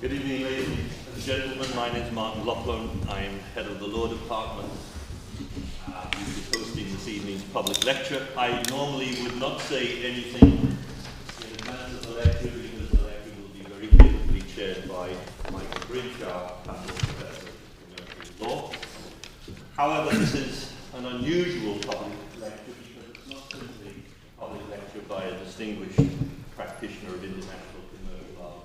Good evening, ladies and gentlemen. My name is Martin Loughlin. I'm head of the Law Department. We'll be hosting this evening's public lecture. I normally would not say anything in advance of the lecture because the lecture will be very capably chaired by Michael Bridge, our Patent Professor of Commercial Law. However, this is an unusual public lecture because it's not simply a public lecture by a distinguished practitioner of international commercial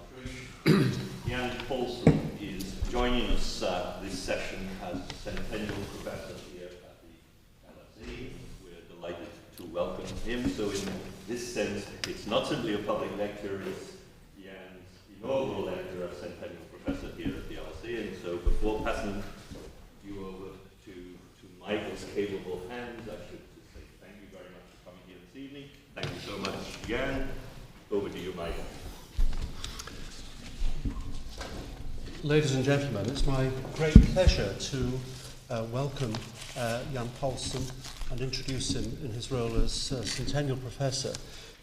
arbitration. Jan Paulsson is joining us this session as centennial professor here at the LSE. We're delighted to welcome him. So in this sense, it's not simply a public lecture, it's Jan's inaugural lecture as centennial professor here at the LSE. And so before passing you over to Michael's capable hands, I should just say thank you very much for coming here this evening. Thank you so much, Jan. Over to you, Michael. Ladies and gentlemen, it's my great pleasure to welcome Jan Paulsson and introduce him in his role as Centennial Professor,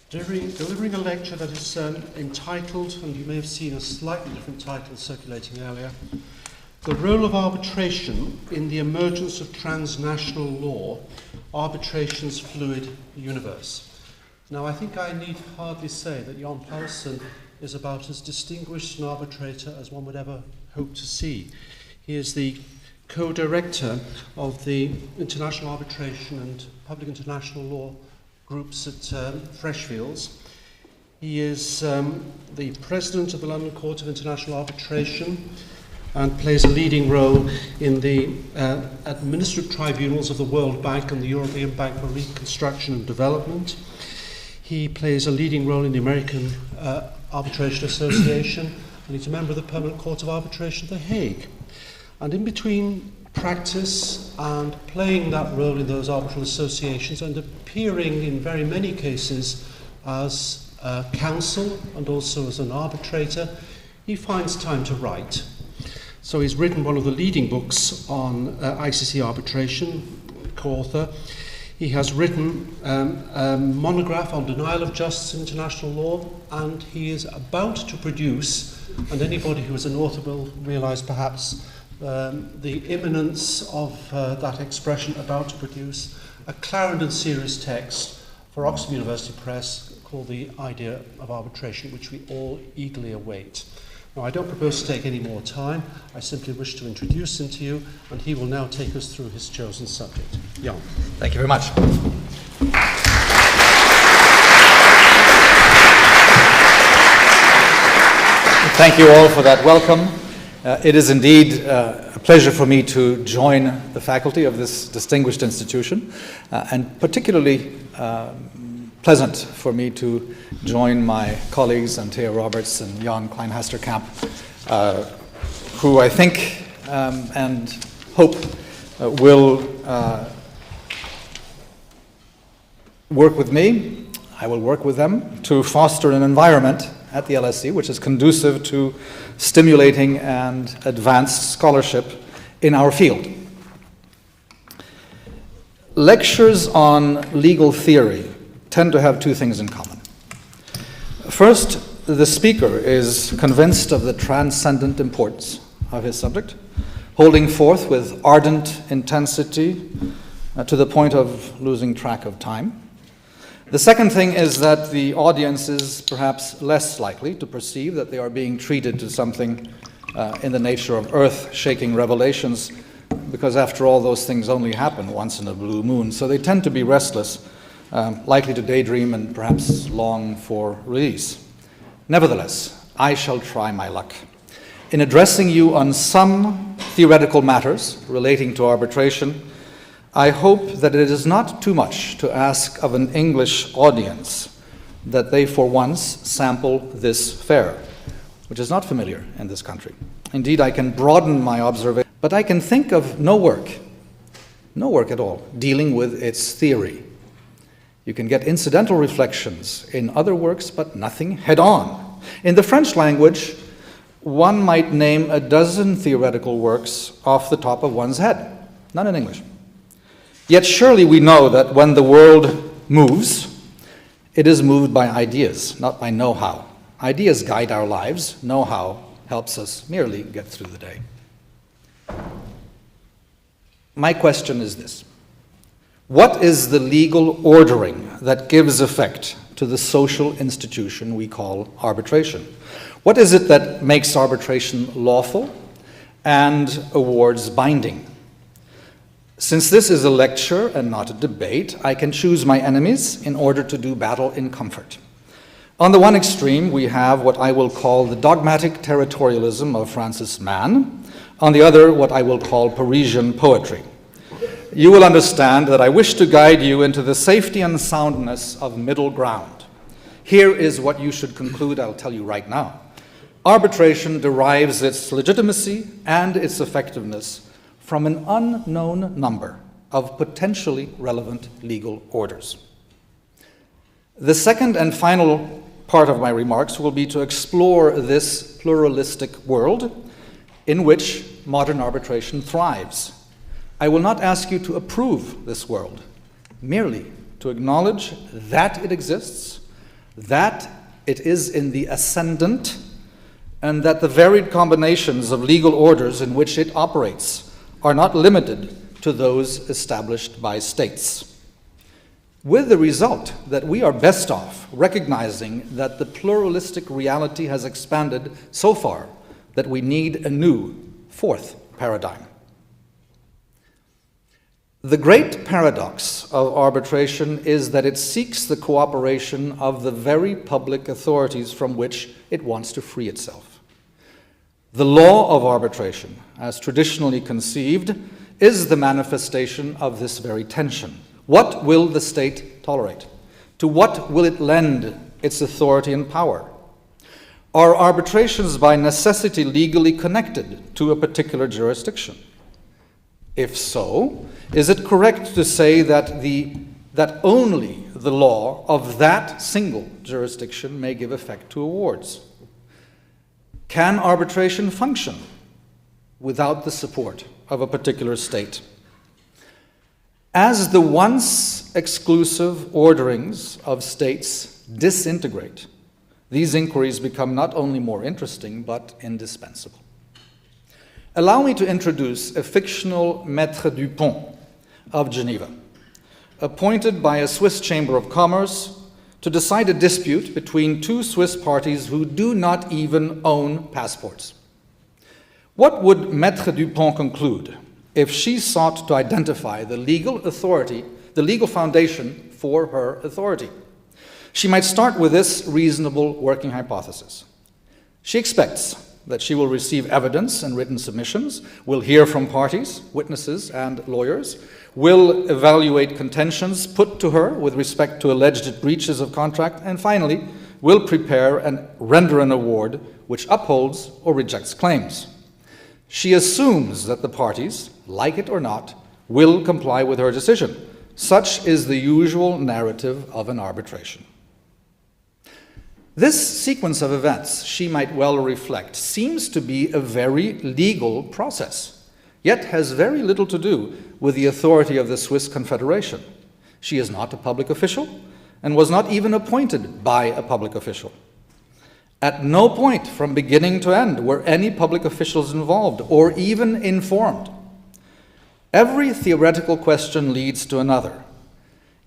delivering a lecture that is entitled, and you may have seen a slightly different title circulating earlier, The Role of Arbitration in the Emergence of Transnational Law, Arbitration's Fluid Universe. Now, I think I need hardly say that Jan Paulsson is about as distinguished an arbitrator as one would ever hope to see. He is the co-director of the International Arbitration and Public International Law groups at Freshfields. He is the president of the London Court of International Arbitration and plays a leading role in the administrative tribunals of the World Bank and the European Bank for Reconstruction and Development. He plays a leading role in the American Arbitration Association, and he's a member of the Permanent Court of Arbitration at The Hague. And in between practice and playing that role in those arbitral associations and appearing in very many cases as counsel and also as an arbitrator, he finds time to write. So he's written one of the leading books on ICC arbitration, co-author. He has written a monograph on denial of justice in international law, and he is about to produce, and anybody who is an author will realise perhaps the imminence of that expression, about to produce a Clarendon series text for Oxford University Press called The Idea of Arbitration, which we all eagerly await. Now, I don't propose to take any more time. I simply wish to introduce him to you, and he will now take us through his chosen subject. Jan. Thank you very much. Thank you all for that welcome. It is indeed a pleasure for me to join the faculty of this distinguished institution, and particularly pleasant for me to join my colleagues Antea Roberts and Jan Kleinhaster-Kamp, who I think and hope will work with me. I will work with them to foster an environment at the LSE which is conducive to stimulating and advanced scholarship in our field. Lectures on legal theory tend to have two things in common. First, the speaker is convinced of the transcendent importance of his subject, holding forth with ardent intensity to the point of losing track of time. The second thing is that the audience is perhaps less likely to perceive that they are being treated to something in the nature of earth-shaking revelations, because after all, those things only happen once in a blue moon, so they tend to be restless, likely to daydream and perhaps long for release. Nevertheless, I shall try my luck in addressing you on some theoretical matters relating to arbitration. I hope that it is not too much to ask of an English audience that they for once sample this fare, which is not familiar in this country. Indeed, I can broaden my observation, but I can think of no work at all, dealing with its theory. You can get incidental reflections in other works, but nothing head-on. In the French language, one might name a dozen theoretical works off the top of one's head, none in English. Yet surely we know that when the world moves, it is moved by ideas, not by know-how. Ideas guide our lives, know-how helps us merely get through the day. My question is this: what is the legal ordering that gives effect to the social institution we call arbitration? What is it that makes arbitration lawful and awards binding? Since this is a lecture and not a debate, I can choose my enemies in order to do battle in comfort. On the one extreme, we have what I will call the dogmatic territorialism of Francis Mann. On the other, what I will call Parisian poetry. You will understand that I wish to guide you into the safety and soundness of middle ground. Here is what you should conclude, I'll tell you right now. Arbitration derives its legitimacy and its effectiveness from an unknown number of potentially relevant legal orders. The second and final part of my remarks will be to explore this pluralistic world in which modern arbitration thrives. I will not ask you to approve this world, merely to acknowledge that it exists, that it is in the ascendant, and that the varied combinations of legal orders in which it operates are not limited to those established by states. With the result that we are best off recognizing that the pluralistic reality has expanded so far that we need a new fourth paradigm. The great paradox of arbitration is that it seeks the cooperation of the very public authorities from which it wants to free itself. The law of arbitration, as traditionally conceived, is the manifestation of this very tension. What will the state tolerate? To what will it lend its authority and power? Are arbitrations by necessity legally connected to a particular jurisdiction? If so, is it correct to say that only the law of that single jurisdiction may give effect to awards? Can arbitration function without the support of a particular state? As the once exclusive orderings of states disintegrate, these inquiries become not only more interesting, but indispensable. Allow me to introduce a fictional maître du pont of Geneva, appointed by a Swiss Chamber of Commerce to decide a dispute between two Swiss parties who do not even own passports. What would Maître du Pont conclude if she sought to identify the legal authority, the legal foundation for her authority? She might start with this reasonable working hypothesis. She expects that she will receive evidence and written submissions, will hear from parties, witnesses, and lawyers, will evaluate contentions put to her with respect to alleged breaches of contract, and finally, will prepare and render an award which upholds or rejects claims. She assumes that the parties, like it or not, will comply with her decision. Such is the usual narrative of an arbitration. This sequence of events, she might well reflect, seems to be a very legal process, yet has very little to do with the authority of the Swiss Confederation. She is not a public official and was not even appointed by a public official. At no point from beginning to end were any public officials involved or even informed. Every theoretical question leads to another.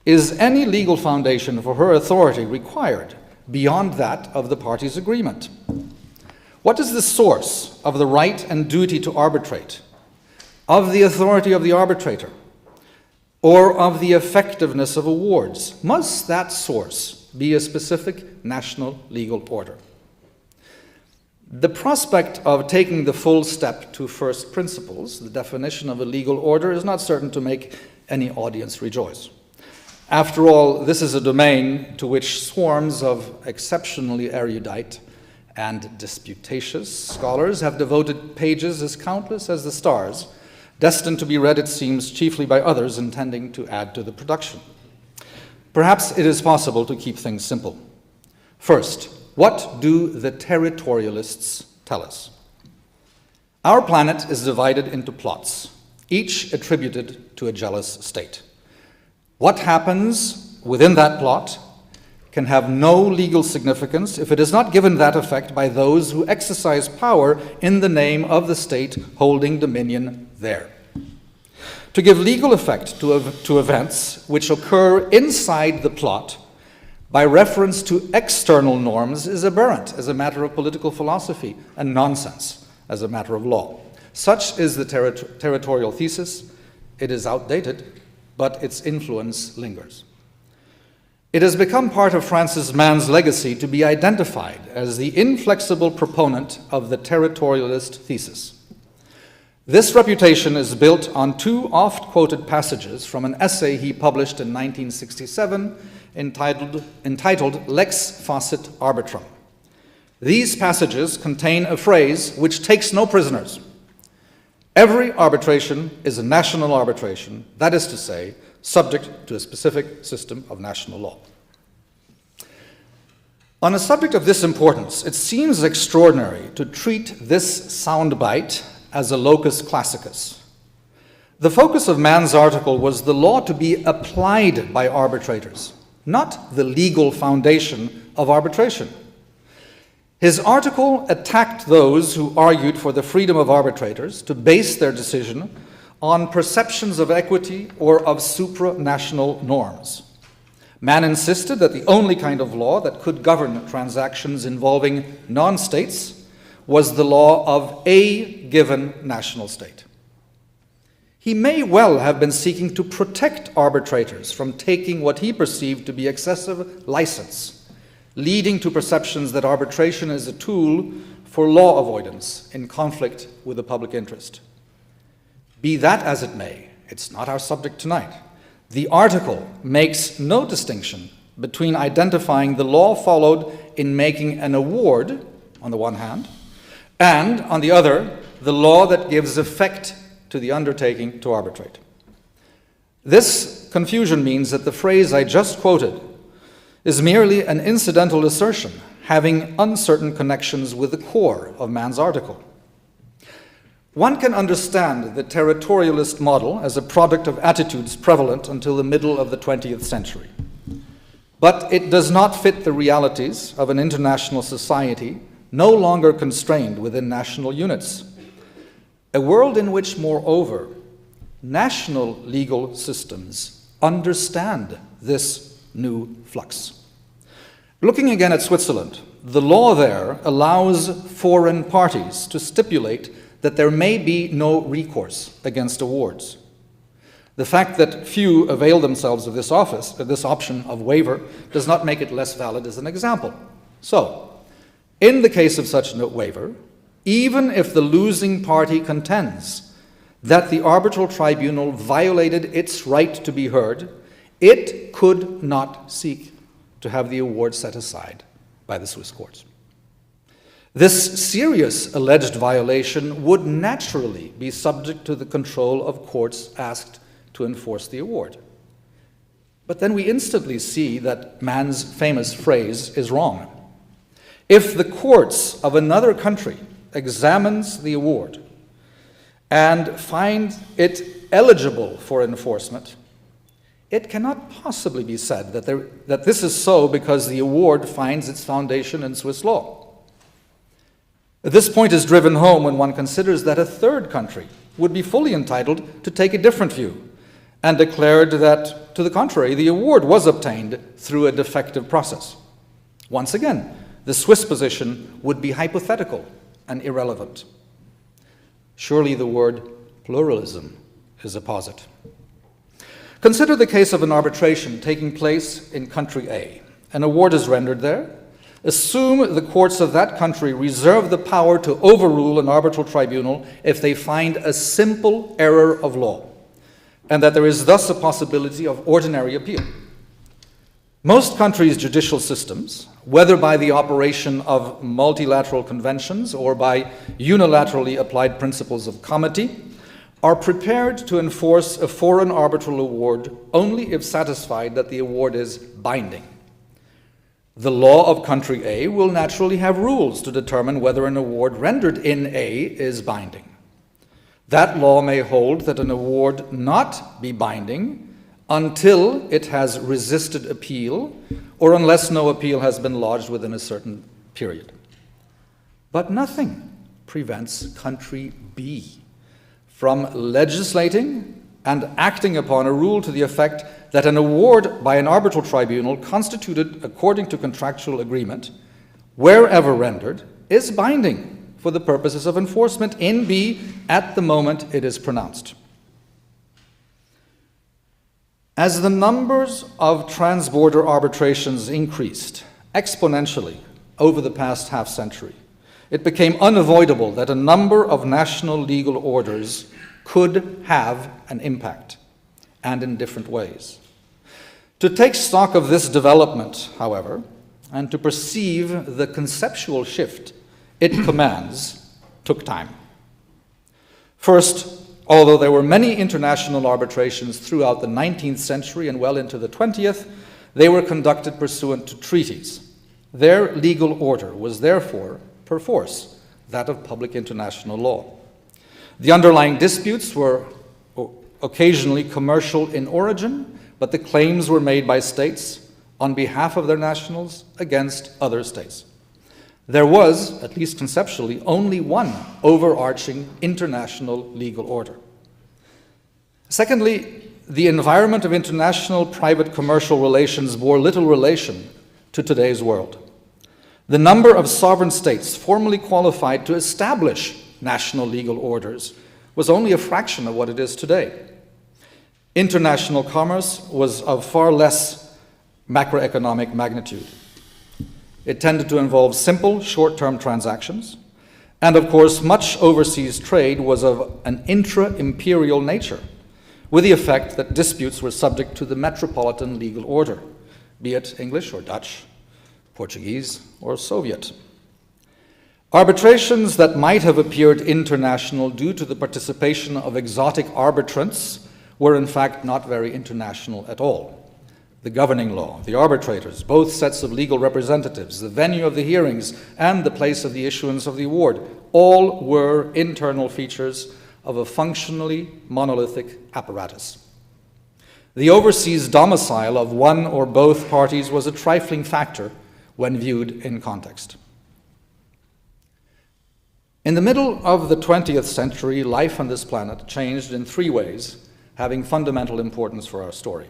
Is any legal foundation for her authority required beyond that of the parties' agreement? What is the source of the right and duty to arbitrate, of the authority of the arbitrator, or of the effectiveness of awards? Must that source be a specific national legal order? The prospect of taking the full step to first principles, the definition of a legal order, is not certain to make any audience rejoice. After all, this is a domain to which swarms of exceptionally erudite and disputatious scholars have devoted pages as countless as the stars, destined to be read, it seems, chiefly by others intending to add to the production. Perhaps it is possible to keep things simple. First, what do the territorialists tell us? Our planet is divided into plots, each attributed to a jealous state. What happens within that plot can have no legal significance if it is not given that effect by those who exercise power in the name of the state holding dominion there. To give legal effect to events which occur inside the plot by reference to external norms is aberrant as a matter of political philosophy and nonsense as a matter of law. Such is the territorial thesis. It is outdated, but its influence lingers. It has become part of Francis Mann's legacy to be identified as the inflexible proponent of the territorialist thesis. This reputation is built on two oft-quoted passages from an essay he published in 1967 entitled Lex Facit Arbitrum. These passages contain a phrase which takes no prisoners. Every arbitration is a national arbitration, that is to say, subject to a specific system of national law. On a subject of this importance, it seems extraordinary to treat this soundbite as a locus classicus. The focus of Mann's article was the law to be applied by arbitrators, not the legal foundation of arbitration. His article attacked those who argued for the freedom of arbitrators to base their decision on perceptions of equity or of supranational norms. Mann insisted that the only kind of law that could govern transactions involving non-states was the law of a given national state. He may well have been seeking to protect arbitrators from taking what he perceived to be excessive license, leading to perceptions that arbitration is a tool for law avoidance in conflict with the public interest. Be that as it may, it's not our subject tonight. The article makes no distinction between identifying the law followed in making an award, on the one hand, and, on the other, the law that gives effect to the undertaking to arbitrate. This confusion means that the phrase I just quoted is merely an incidental assertion having uncertain connections with the core of Mann's article. One can understand the territorialist model as a product of attitudes prevalent until the middle of the 20th century. But it does not fit the realities of an international society no longer constrained within national units. A world in which, moreover, national legal systems understand this new flux. Looking again at Switzerland, the law there allows foreign parties to stipulate that there may be no recourse against awards. The fact that few avail themselves of this option of waiver does not make it less valid as an example. So, in the case of such a waiver, even if the losing party contends that the arbitral tribunal violated its right to be heard, it could not seek to have the award set aside by the Swiss courts. This serious alleged violation would naturally be subject to the control of courts asked to enforce the award. But then we instantly see that Mann's famous phrase is wrong. If the courts of another country examines the award and find it eligible for enforcement, it cannot possibly be said that this is so because the award finds its foundation in Swiss law. This point is driven home when one considers that a third country would be fully entitled to take a different view and declared that, to the contrary, the award was obtained through a defective process. Once again, the Swiss position would be hypothetical and irrelevant. Surely the word pluralism is a posit. Consider the case of an arbitration taking place in country A. An award is rendered there. Assume the courts of that country reserve the power to overrule an arbitral tribunal if they find a simple error of law, and that there is thus a possibility of ordinary appeal. Most countries' judicial systems, whether by the operation of multilateral conventions or by unilaterally applied principles of comity, are prepared to enforce a foreign arbitral award only if satisfied that the award is binding. The law of country A will naturally have rules to determine whether an award rendered in A is binding. That law may hold that an award not be binding until it has resisted appeal or unless no appeal has been lodged within a certain period. But nothing prevents country B from legislating and acting upon a rule to the effect that an award by an arbitral tribunal constituted according to contractual agreement, wherever rendered, is binding for the purposes of enforcement in B at the moment it is pronounced. As the numbers of transborder arbitrations increased exponentially over the past half-century, it became unavoidable that a number of national legal orders could have an impact, and in different ways. To take stock of this development, however, and to perceive the conceptual shift it commands, took time. First, although there were many international arbitrations throughout the 19th century and well into the 20th, they were conducted pursuant to treaties. Their legal order was therefore, perforce, that of public international law. The underlying disputes were occasionally commercial in origin, but the claims were made by states on behalf of their nationals against other states. There was, at least conceptually, only one overarching international legal order. Secondly, the environment of international private commercial relations bore little relation to today's world. The number of sovereign states formally qualified to establish national legal orders was only a fraction of what it is today. International commerce was of far less macroeconomic magnitude. It tended to involve simple, short-term transactions, and of course, much overseas trade was of an intra-imperial nature, with the effect that disputes were subject to the metropolitan legal order, be it English or Dutch, Portuguese or Soviet. Arbitrations that might have appeared international due to the participation of exotic arbitrants were in fact not very international at all. The governing law, the arbitrators, both sets of legal representatives, the venue of the hearings, and the place of the issuance of the award, all were internal features of a functionally monolithic apparatus. The overseas domicile of one or both parties was a trifling factor when viewed in context. In the middle of the 20th century, life on this planet changed in three ways, having fundamental importance for our story.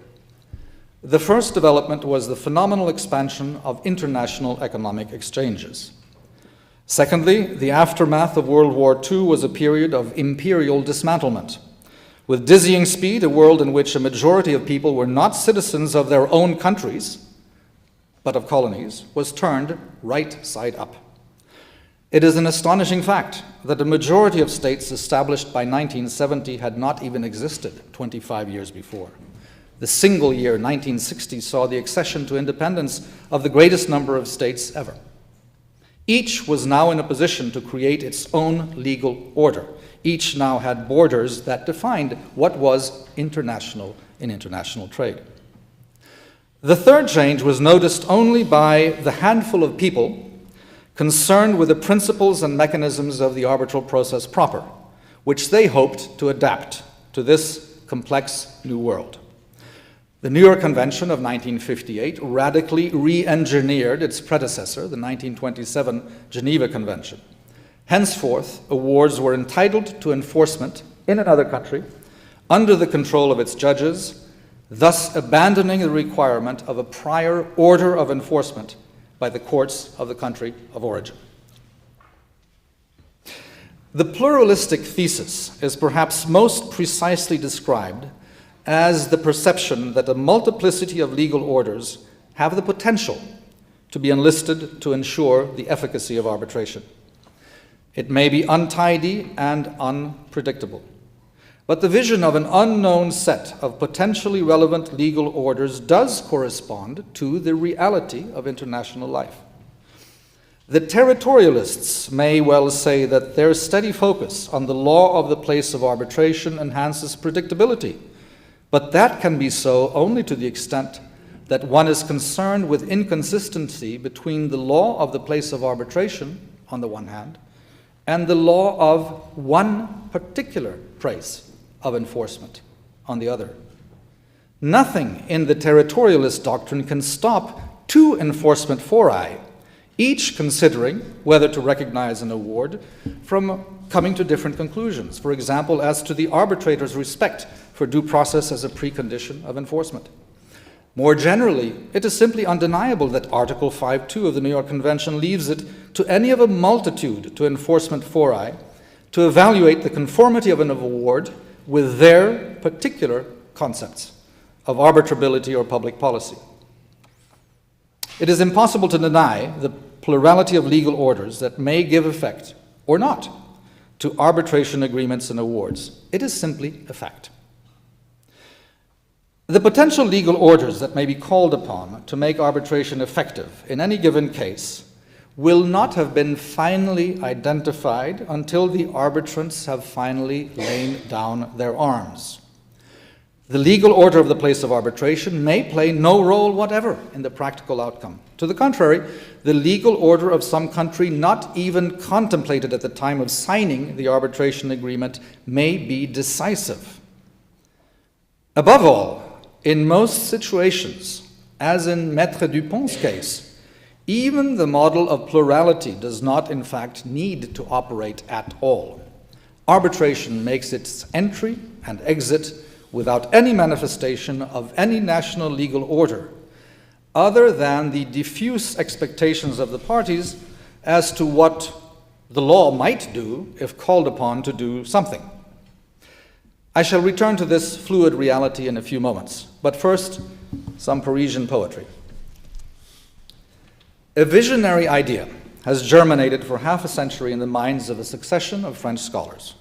The first development was the phenomenal expansion of international economic exchanges. Secondly, the aftermath of World War II was a period of imperial dismantlement. With dizzying speed, a world in which a majority of people were not citizens of their own countries, but of colonies, was turned right side up. It is an astonishing fact that a majority of states established by 1970 had not even existed 25 years before. The single year, 1960, saw the accession to independence of the greatest number of states ever. Each was now in a position to create its own legal order. Each now had borders that defined what was international in international trade. The third change was noticed only by the handful of people concerned with the principles and mechanisms of the arbitral process proper, which they hoped to adapt to this complex new world. The New York Convention of 1958 radically re-engineered its predecessor, the 1927 Geneva Convention. Henceforth, awards were entitled to enforcement in another country under the control of its judges, thus abandoning the requirement of a prior order of enforcement by the courts of the country of origin. The pluralistic thesis is perhaps most precisely described as the perception that a multiplicity of legal orders have the potential to be enlisted to ensure the efficacy of arbitration. It may be untidy and unpredictable, but the vision of an unknown set of potentially relevant legal orders does correspond to the reality of international life. The territorialists may well say that their steady focus on the law of the place of arbitration enhances predictability, but that can be so only to the extent that one is concerned with inconsistency between the law of the place of arbitration, on the one hand, and the law of one particular place of enforcement, on the other. Nothing in the territorialist doctrine can stop 2 enforcement fora, each considering whether to recognize an award from coming to different conclusions, for example, as to the arbitrator's respect for due process as a precondition of enforcement. More generally, it is simply undeniable that Article 5.2 of the New York Convention leaves it to any of a multitude to enforcement fora to evaluate the conformity of an award with their particular concepts of arbitrability or public policy. It is impossible to deny the plurality of legal orders that may give effect, or not, to arbitration agreements and awards. It is simply a fact. The potential legal orders that may be called upon to make arbitration effective in any given case will not have been finally identified until the arbitrants have finally laid down their arms. The legal order of the place of arbitration may play no role whatever in the practical outcome. To the contrary, the legal order of some country not even contemplated at the time of signing the arbitration agreement may be decisive. Above all, in most situations, as in Maître Dupont's case, even the model of plurality does not in fact need to operate at all. Arbitration makes its entry and exit without any manifestation of any national legal order, other than the diffuse expectations of the parties as to what the law might do if called upon to do something. I shall return to this fluid reality in a few moments, but first, some Parisian poetry. A visionary idea has germinated for half a century in the minds of a succession of French scholars.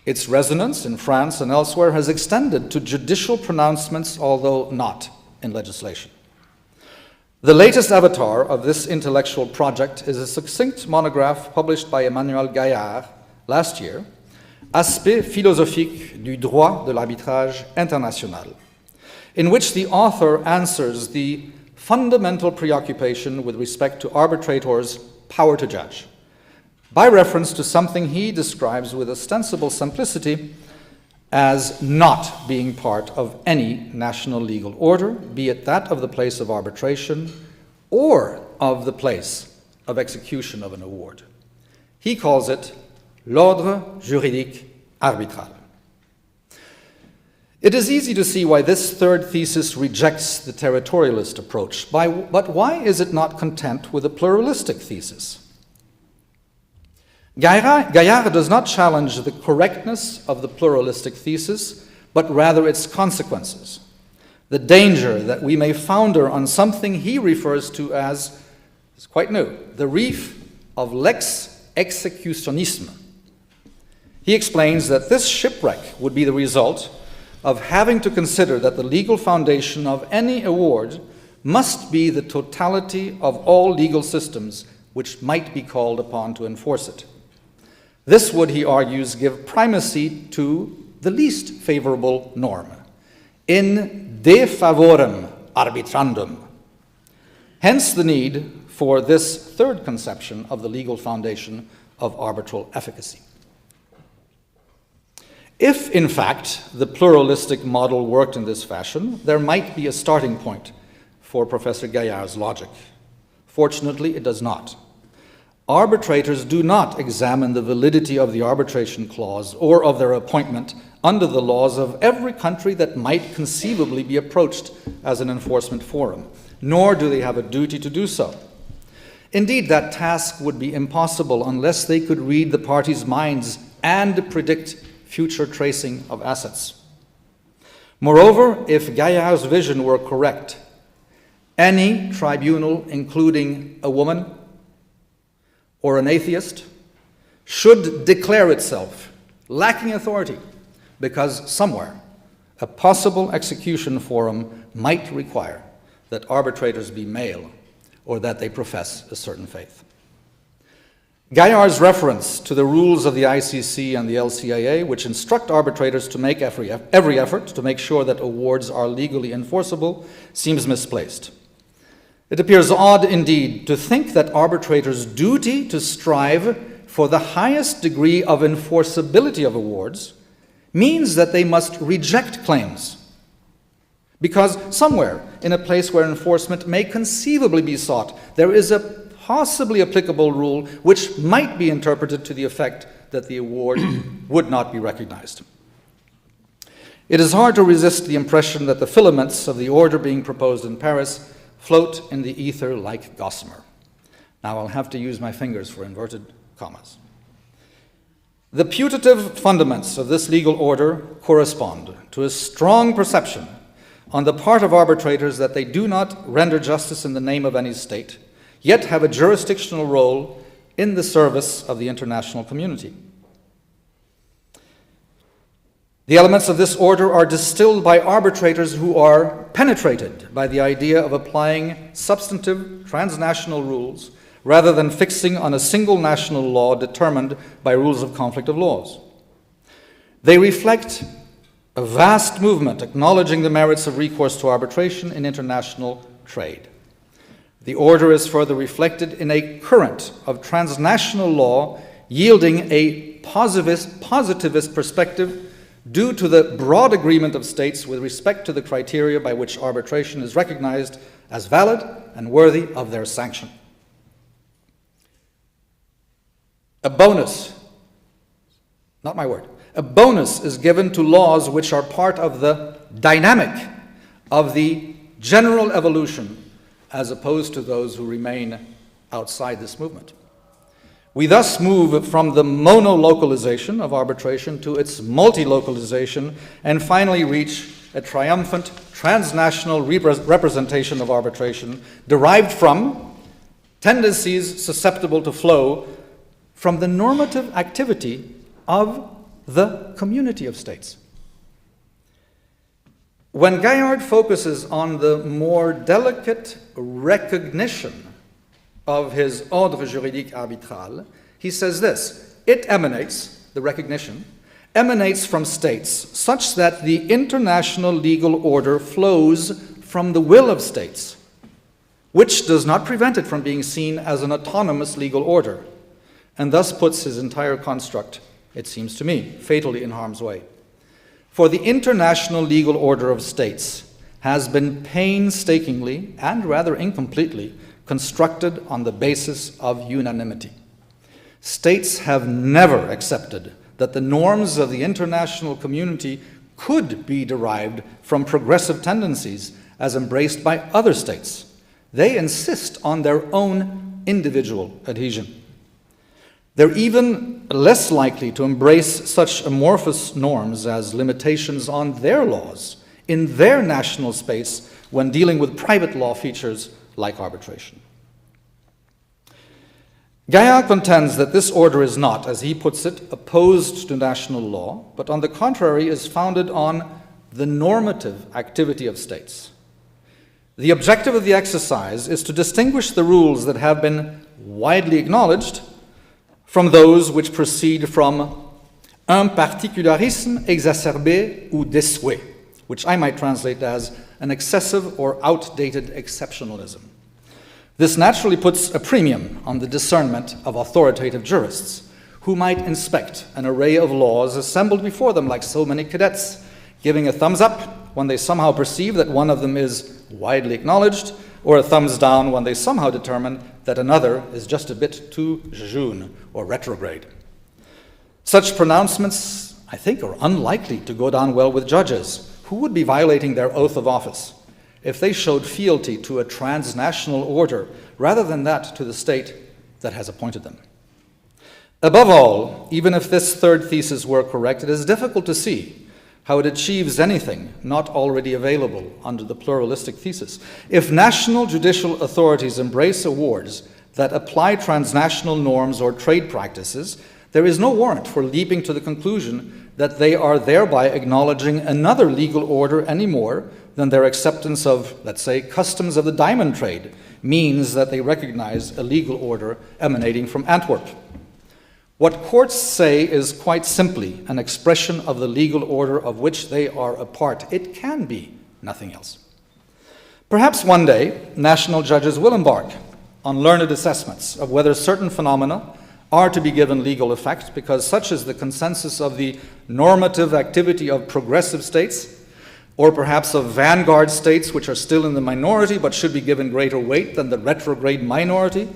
Its resonance in France and elsewhere has extended to judicial pronouncements, although not in legislation. The latest avatar of this intellectual project is a succinct monograph published by Emmanuel Gaillard last year, Aspect philosophique du droit de l'arbitrage international, in which the author answers the fundamental preoccupation with respect to arbitrators' power to judge, by reference to something he describes with ostensible simplicity as not being part of any national legal order, be it that of the place of arbitration or of the place of execution of an award. He calls it l'ordre juridique arbitral. It is easy to see why this third thesis rejects the territorialist approach, but why is it not content with a pluralistic thesis? Gaillard does not challenge the correctness of the pluralistic thesis, but rather its consequences. The danger that we may founder on something he refers to as, it's quite new, the reef of lex executionisme. He explains that this shipwreck would be the result of having to consider that the legal foundation of any award must be the totality of all legal systems which might be called upon to enforce it. This would, he argues, give primacy to the least favorable norm, in de favorem arbitrandum. Hence the need for this third conception of the legal foundation of arbitral efficacy. If, in fact, the pluralistic model worked in this fashion, there might be a starting point for Professor Gaillard's logic. Fortunately, it does not. Arbitrators do not examine the validity of the arbitration clause or of their appointment under the laws of every country that might conceivably be approached as an enforcement forum, nor do they have a duty to do so. Indeed, that task would be impossible unless they could read the parties' minds and predict future tracing of assets. Moreover, if Gaillard's vision were correct, any tribunal, including a woman or an atheist, should declare itself lacking authority because somewhere a possible execution forum might require that arbitrators be male or that they profess a certain faith. Gaillard's reference to the rules of the ICC and the LCAA, which instruct arbitrators to make every effort to make sure that awards are legally enforceable, seems misplaced. It appears odd indeed to think that arbitrators' duty to strive for the highest degree of enforceability of awards means that they must reject claims Because somewhere, in a place where enforcement may conceivably be sought, there is a possibly applicable rule which might be interpreted to the effect that the award would not be recognized. It is hard to resist the impression that the filaments of the order being proposed in Paris float in the ether like gossamer. Now I'll have to use my fingers for inverted commas. The putative fundaments of this legal order correspond to a strong perception on the part of arbitrators that they do not render justice in the name of any state, yet have a jurisdictional role in the service of the international community. The elements of this order are distilled by arbitrators who are penetrated by the idea of applying substantive transnational rules rather than fixing on a single national law determined by rules of conflict of laws. They reflect a vast movement acknowledging the merits of recourse to arbitration in international trade. The order is further reflected in a current of transnational law yielding a positivist perspective due to the broad agreement of states with respect to the criteria by which arbitration is recognized as valid and worthy of their sanction. A bonus, not my word, a bonus is given to laws which are part of the dynamic of the general evolution as opposed to those who remain outside this movement. We thus move from the mono-localization of arbitration to its multi-localization and finally reach a triumphant transnational representation of arbitration derived from tendencies susceptible to flow from the normative activity of the community of states. When Gaillard focuses on the more delicate recognition of his ordre juridique arbitral, he says this: it emanates, the recognition, emanates from states such that the international legal order flows from the will of states, which does not prevent it from being seen as an autonomous legal order, and thus puts his entire construct, it seems to me, fatally in harm's way. For the international legal order of states has been painstakingly and rather incompletely constructed on the basis of unanimity. States have never accepted that the norms of the international community could be derived from progressive tendencies as embraced by other states. They insist on their own individual adhesion. They're even less likely to embrace such amorphous norms as limitations on their laws in their national space when dealing with private law features like arbitration. Gaillard contends that this order is not, as he puts it, opposed to national law, but on the contrary is founded on the normative activity of states. The objective of the exercise is to distinguish the rules that have been widely acknowledged from those which proceed from un particularisme exacerbé ou désuet, which I might translate as an excessive or outdated exceptionalism. This naturally puts a premium on the discernment of authoritative jurists, who might inspect an array of laws assembled before them like so many cadets, giving a thumbs up when they somehow perceive that one of them is widely acknowledged, or a thumbs down when they somehow determine that another is just a bit too jejune or retrograde. Such pronouncements, I think, are unlikely to go down well with judges who would be violating their oath of office if they showed fealty to a transnational order rather than that to the state that has appointed them. Above all, even if this third thesis were correct, it is difficult to see how it achieves anything not already available under the pluralistic thesis. If national judicial authorities embrace awards that apply transnational norms or trade practices, there is no warrant for leaping to the conclusion that they are thereby acknowledging another legal order any more than their acceptance of, let's say, customs of the diamond trade means that they recognize a legal order emanating from Antwerp. What courts say is quite simply an expression of the legal order of which they are a part. It can be nothing else. Perhaps one day, national judges will embark on learned assessments of whether certain phenomena are to be given legal effect, because such is the consensus of the normative activity of progressive states, or perhaps of vanguard states which are still in the minority but should be given greater weight than the retrograde minority,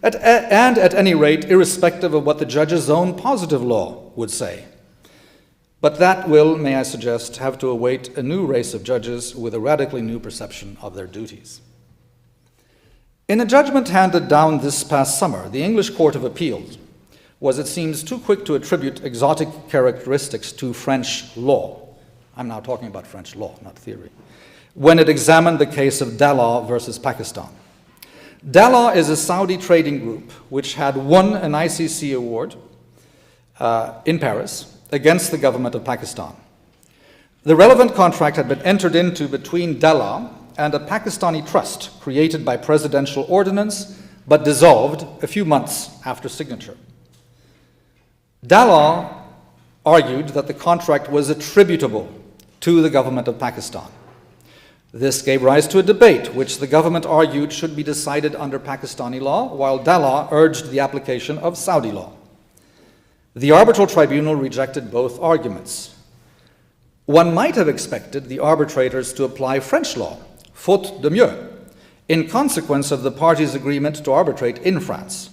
and at any rate, irrespective of what the judge's own positive law would say. But that will, may I suggest, have to await a new race of judges with a radically new perception of their duties. In a judgment handed down this past summer, the English Court of Appeals was, it seems, too quick to attribute exotic characteristics to French law. I'm now talking about French law, not theory. When it examined the case of Dalla versus Pakistan. Dalla is a Saudi trading group which had won an ICC award in Paris against the government of Pakistan. The relevant contract had been entered into between Dalla and a Pakistani trust created by presidential ordinance, but dissolved a few months after signature. Dalla argued that the contract was attributable to the government of Pakistan. This gave rise to a debate, which the government argued should be decided under Pakistani law, while Dalla urged the application of Saudi law. The arbitral tribunal rejected both arguments. One might have expected the arbitrators to apply French law, faute de mieux, in consequence of the parties' agreement to arbitrate in France.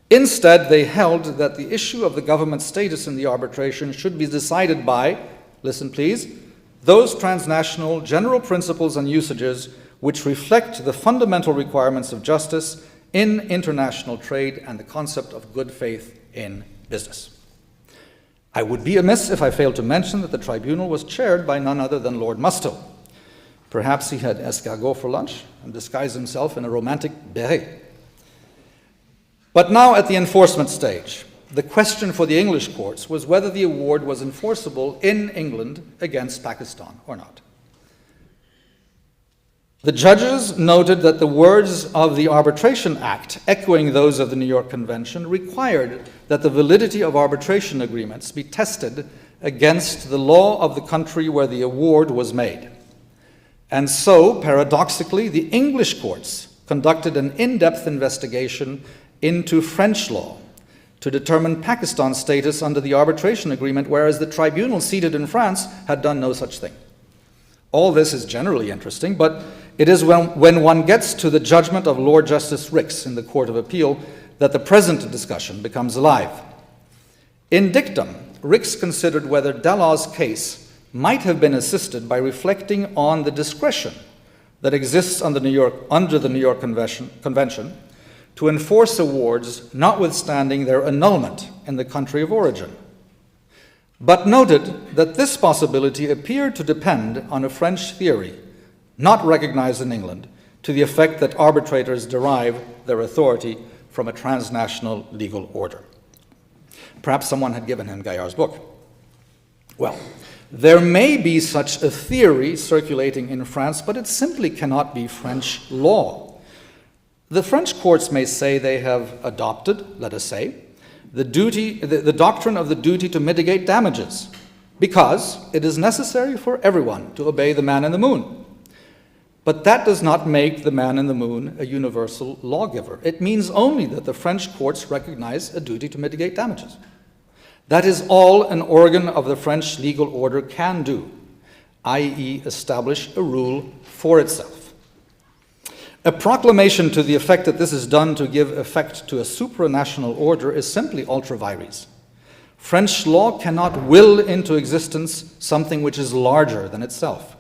Instead, they held that the issue of the government's status in the arbitration should be decided by, listen please, those transnational general principles and usages which reflect the fundamental requirements of justice in international trade and the concept of good faith in business. I would be amiss if I failed to mention that the tribunal was chaired by none other than Lord Mustill. Perhaps he had escargot for lunch and disguised himself in a romantic beret. But now at the enforcement stage, the question for the English courts was whether the award was enforceable in England against Pakistan or not. The judges noted that the words of the Arbitration Act, echoing those of the New York Convention, required that the validity of arbitration agreements be tested against the law of the country where the award was made. And so, paradoxically, the English courts conducted an in-depth investigation into French law to determine Pakistan's status under the arbitration agreement, whereas the tribunal seated in France had done no such thing. All this is generally interesting, but it is when one gets to the judgment of Lord Justice Rix in the Court of Appeal that the present discussion becomes alive. In dictum, Rix considered whether Dalla's case might have been assisted by reflecting on the discretion that exists under the New York Convention to enforce awards notwithstanding their annulment in the country of origin, but noted that this possibility appeared to depend on a French theory, not recognized in England, to the effect that arbitrators derive their authority from a transnational legal order. Perhaps someone had given him Gaillard's book. Well, there may be such a theory circulating in France, but it simply cannot be French law. The French courts may say they have adopted, let us say, the doctrine of the duty to mitigate damages, because it is necessary for everyone to obey the man in the moon. But that does not make the man in the moon a universal lawgiver. It means only that the French courts recognize a duty to mitigate damages. That is all an organ of the French legal order can do, i.e., establish a rule for itself. A proclamation to the effect that this is done to give effect to a supranational order is simply ultra vires. French law cannot will into existence something which is larger than itself.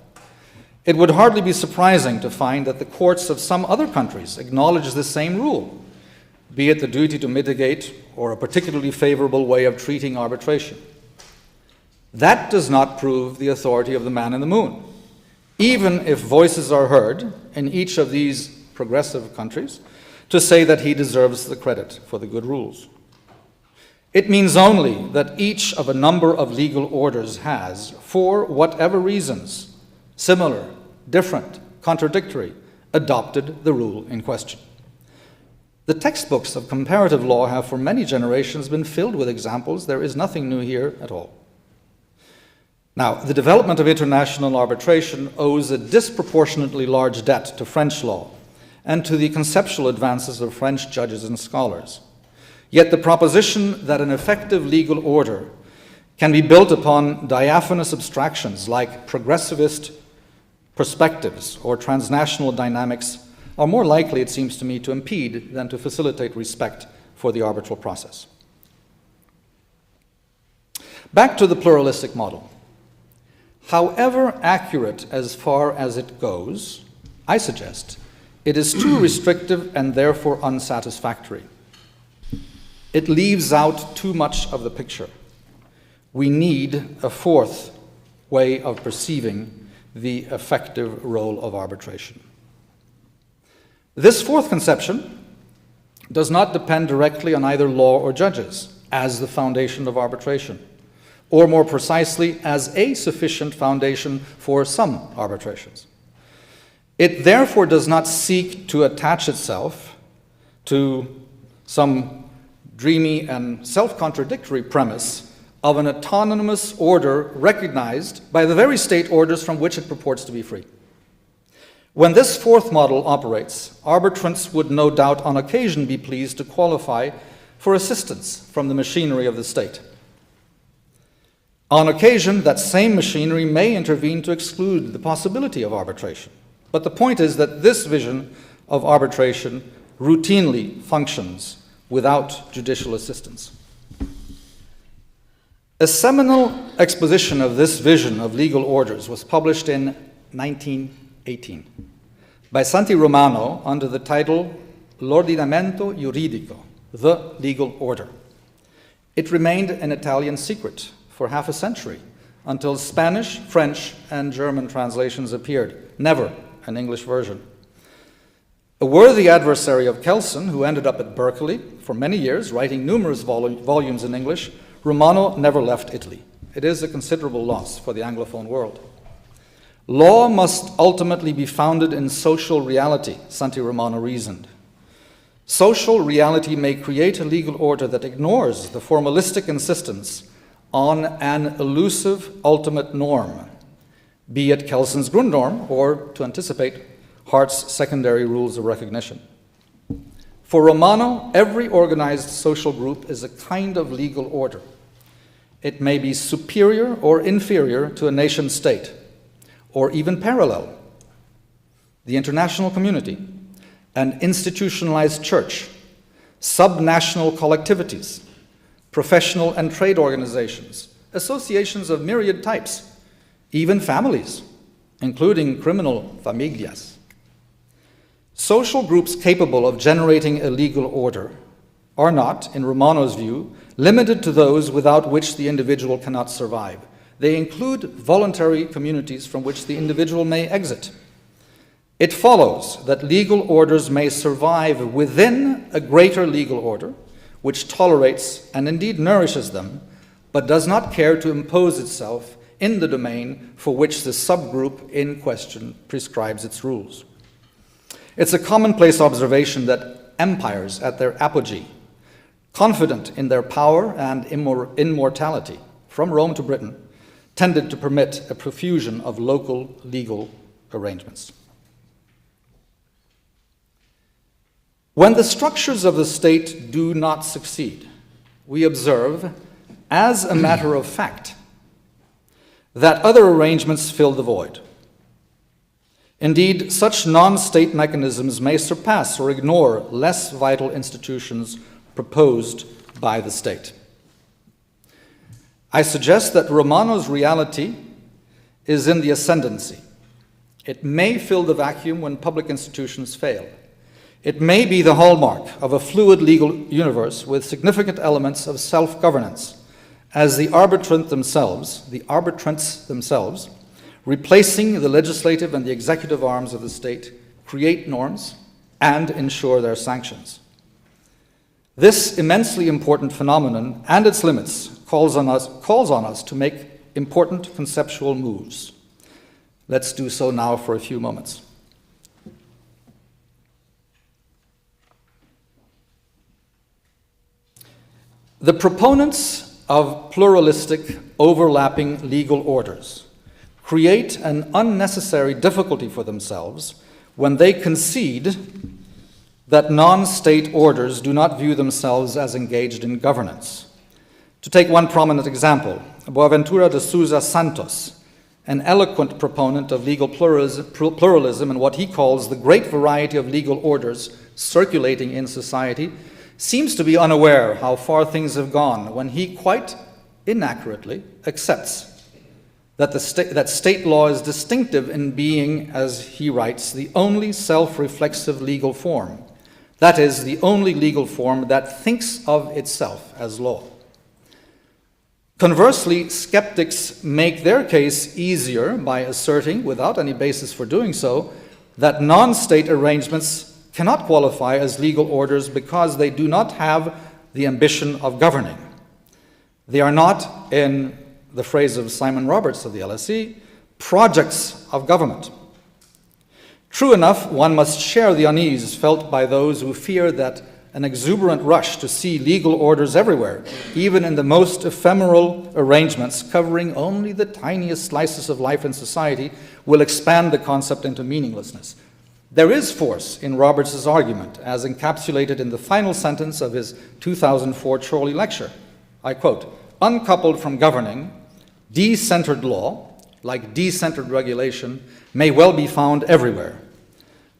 It would hardly be surprising to find that the courts of some other countries acknowledge the same rule, be it the duty to mitigate or a particularly favorable way of treating arbitration. That does not prove the authority of the man in the moon, even if voices are heard in each of these progressive countries to say that he deserves the credit for the good rules. It means only that each of a number of legal orders has, for whatever reasons, similar, different, contradictory, adopted the rule in question. The textbooks of comparative law have for many generations been filled with examples. There is nothing new here at all. Now, the development of international arbitration owes a disproportionately large debt to French law and to the conceptual advances of French judges and scholars. Yet the proposition that an effective legal order can be built upon diaphanous abstractions like progressivist perspectives, or transnational dynamics are more likely, it seems to me, to impede than to facilitate respect for the arbitral process. Back to the pluralistic model. However accurate as far as it goes, I suggest it is too restrictive and therefore unsatisfactory. It leaves out too much of the picture. We need a fourth way of perceiving the effective role of arbitration. This fourth conception does not depend directly on either law or judges as the foundation of arbitration, or more precisely, as a sufficient foundation for some arbitrations. It therefore does not seek to attach itself to some dreamy and self-contradictory premise of an autonomous order recognized by the very state orders from which it purports to be free. When this fourth model operates, arbitrants would no doubt on occasion be pleased to qualify for assistance from the machinery of the state. On occasion, that same machinery may intervene to exclude the possibility of arbitration. But the point is that this vision of arbitration routinely functions without judicial assistance. A seminal exposition of this vision of legal orders was published in 1918 by Santi Romano under the title L'ordinamento giuridico, the legal order. It remained an Italian secret for half a century until Spanish, French, and German translations appeared, never an English version. A worthy adversary of Kelsen, who ended up at Berkeley for many years, writing numerous volumes in English, Romano never left Italy. It is a considerable loss for the Anglophone world. Law must ultimately be founded in social reality, Santi Romano reasoned. Social reality may create a legal order that ignores the formalistic insistence on an elusive ultimate norm, be it Kelsen's Grundnorm or, to anticipate, Hart's secondary rules of recognition. For Romano, every organized social group is a kind of legal order. It may be superior or inferior to a nation state, or even parallel. The international community, an institutionalized church, subnational collectivities, professional and trade organizations, associations of myriad types, even families, including criminal familias. Social groups capable of generating a legal order are not, in Romano's view, limited to those without which the individual cannot survive. They include voluntary communities from which the individual may exit. It follows that legal orders may survive within a greater legal order, which tolerates and indeed nourishes them, but does not care to impose itself in the domain for which the subgroup in question prescribes its rules. It's a commonplace observation that empires at their apogee, confident in their power and immortality, from Rome to Britain, tended to permit a profusion of local legal arrangements. When the structures of the state do not succeed, we observe, as a matter of fact, that other arrangements fill the void. Indeed, such non-state mechanisms may surpass or ignore less vital institutions proposed by the state. I suggest that Romano's reality is in the ascendancy. It may fill the vacuum when public institutions fail. It may be the hallmark of a fluid legal universe with significant elements of self-governance, as the arbitrants themselves, replacing the legislative and the executive arms of the state, create norms and ensure their sanctions. This immensely important phenomenon and its limits calls on us to make important conceptual moves. Let's do so now for a few moments. The proponents of pluralistic, overlapping legal orders create an unnecessary difficulty for themselves when they concede that non-state orders do not view themselves as engaged in governance. To take one prominent example, Boaventura de Sousa Santos, an eloquent proponent of legal pluralism and what he calls the great variety of legal orders circulating in society, seems to be unaware how far things have gone when he quite inaccurately accepts that state law is distinctive in being, as he writes, the only self-reflexive legal form. That is, the only legal form that thinks of itself as law. Conversely, skeptics make their case easier by asserting, without any basis for doing so, that non-state arrangements cannot qualify as legal orders because they do not have the ambition of governing. They are not, in the phrase of Simon Roberts of the LSE, projects of government. True enough, one must share the unease felt by those who fear that an exuberant rush to see legal orders everywhere, even in the most ephemeral arrangements covering only the tiniest slices of life in society, will expand the concept into meaninglessness. There is force in Roberts' argument, as encapsulated in the final sentence of his 2004 Chorley lecture. I quote, "Uncoupled from governing, decentered law, like decentered regulation, may well be found everywhere.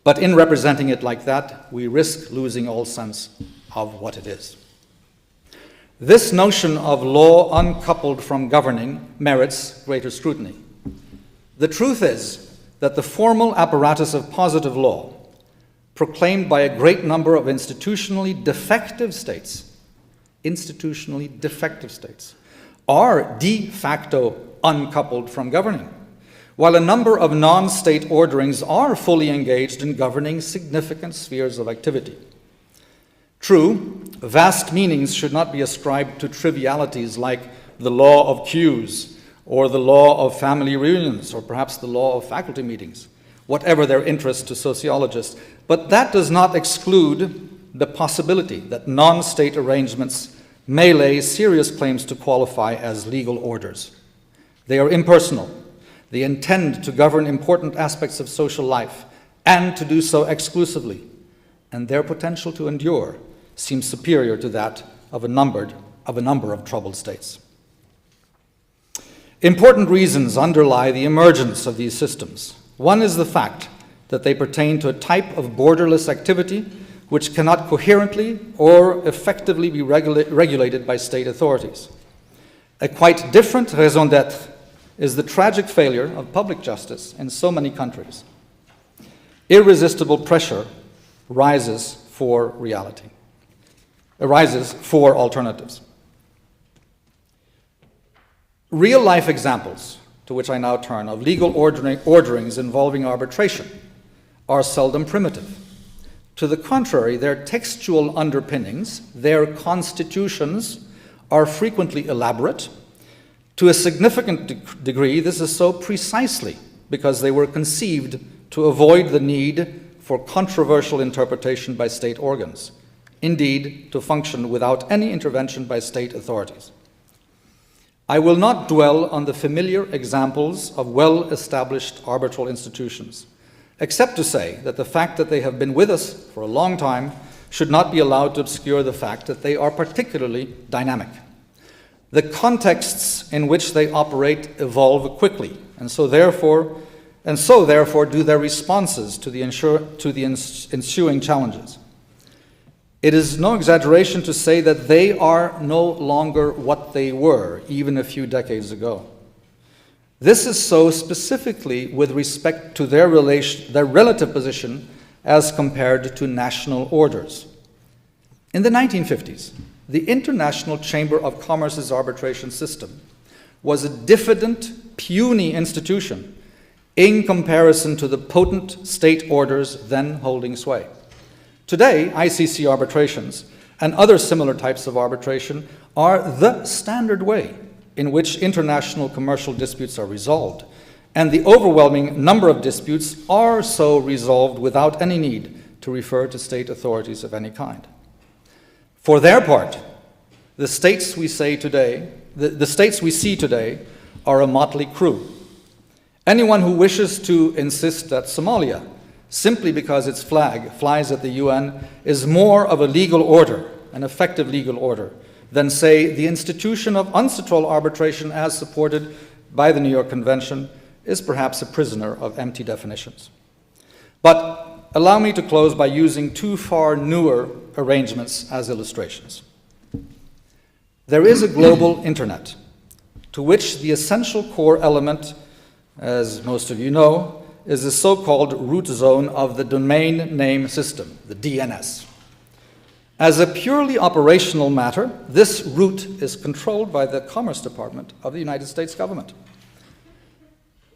But in representing it like that, we risk losing all sense of what it is." This notion of law uncoupled from governing merits greater scrutiny. The truth is that the formal apparatus of positive law, proclaimed by a great number of institutionally defective states, are de facto uncoupled from governing, while a number of non-state orderings are fully engaged in governing significant spheres of activity. True, vast meanings should not be ascribed to trivialities like the law of queues, or the law of family reunions, or perhaps the law of faculty meetings, whatever their interest to sociologists. But that does not exclude the possibility that non-state arrangements may lay serious claims to qualify as legal orders. They are impersonal. They intend to govern important aspects of social life, and to do so exclusively, and their potential to endure seems superior to that of a number of troubled states. Important reasons underlie the emergence of these systems. One is the fact that they pertain to a type of borderless activity which cannot coherently or effectively be regulated by state authorities. A quite different raison d'être is the tragic failure of public justice in so many countries. Irresistible pressure arises for alternatives. Real-life examples, to which I now turn, of legal orderings involving arbitration are seldom primitive. To the contrary, their textual underpinnings, their constitutions, are frequently elaborate. To a significant degree, this is so precisely because they were conceived to avoid the need for controversial interpretation by state organs, indeed, to function without any intervention by state authorities. I will not dwell on the familiar examples of well-established arbitral institutions, except to say that the fact that they have been with us for a long time should not be allowed to obscure the fact that they are particularly dynamic. The contexts in which they operate evolve quickly, and so therefore do their responses to the ensuing challenges. It is no exaggeration to say that they are no longer what they were even a few decades ago. This is so specifically with respect to their relative position as compared to national orders. In the 1950s, the International Chamber of Commerce's arbitration system was a diffident, puny institution in comparison to the potent state orders then holding sway. Today, ICC arbitrations and other similar types of arbitration are the standard way in which international commercial disputes are resolved, and the overwhelming number of disputes are so resolved without any need to refer to state authorities of any kind. For their part, the states we see today are a motley crew. Anyone who wishes to insist that Somalia, simply because its flag flies at the UN, is more of a legal order, an effective legal order, than, say, the institution of UNCITRAL arbitration as supported by the New York Convention, is perhaps a prisoner of empty definitions. But allow me to close by using two far newer arrangements as illustrations. There is a global internet, to which the essential core element, as most of you know, is the so-called root zone of the domain name system, the DNS. As a purely operational matter, this root is controlled by the Commerce Department of the United States government.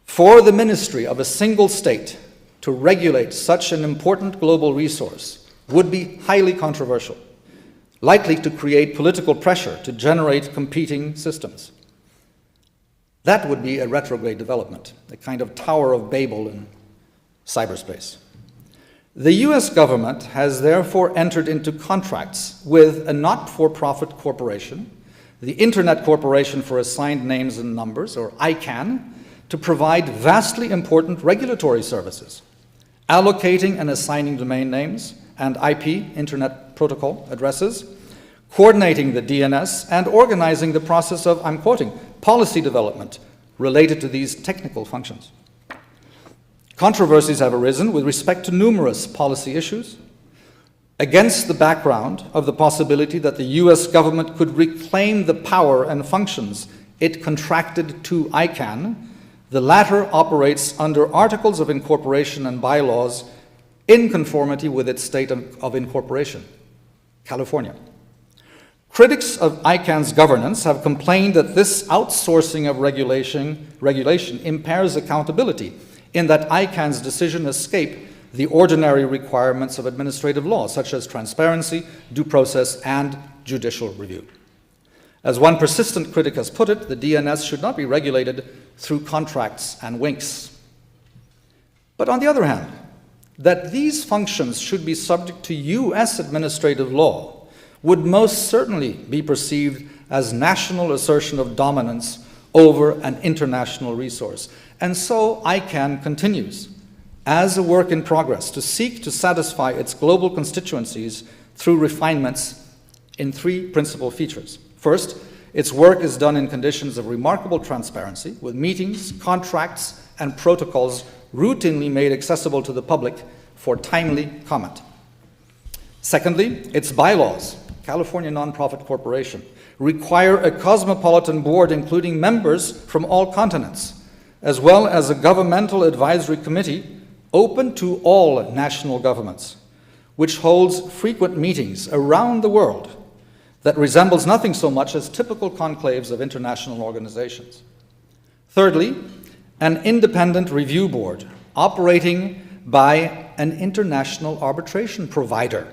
For the ministry of a single state to regulate such an important global resource would be highly controversial, likely to create political pressure to generate competing systems. That would be a retrograde development, a kind of Tower of Babel in cyberspace. The US government has therefore entered into contracts with a not-for-profit corporation, the Internet Corporation for Assigned Names and Numbers, or ICANN, to provide vastly important regulatory services, allocating and assigning domain names and IP, Internet Protocol addresses, coordinating the DNS, and organizing the process of, I'm quoting, policy development related to these technical functions. Controversies have arisen with respect to numerous policy issues against the background of the possibility that the US government could reclaim the power and functions it contracted to ICANN. The latter operates under articles of incorporation and bylaws in conformity with its state of incorporation, California. Critics of ICANN's governance have complained that this outsourcing of regulation impairs accountability, in that ICANN's decisions escape the ordinary requirements of administrative law, such as transparency, due process, and judicial review. As one persistent critic has put it, the DNS should not be regulated through contracts and winks. But on the other hand, that these functions should be subject to US administrative law would most certainly be perceived as national assertion of dominance over an international resource. And so ICANN continues, as a work in progress, to seek to satisfy its global constituencies through refinements in three principal features. First, its work is done in conditions of remarkable transparency, with meetings, contracts, and protocols routinely made accessible to the public for timely comment. Secondly, its bylaws, California Nonprofit Corporation, require a cosmopolitan board including members from all continents, as well as a governmental advisory committee open to all national governments, which holds frequent meetings around the world that resembles nothing so much as typical conclaves of international organizations. Thirdly, an independent review board operating by an international arbitration provider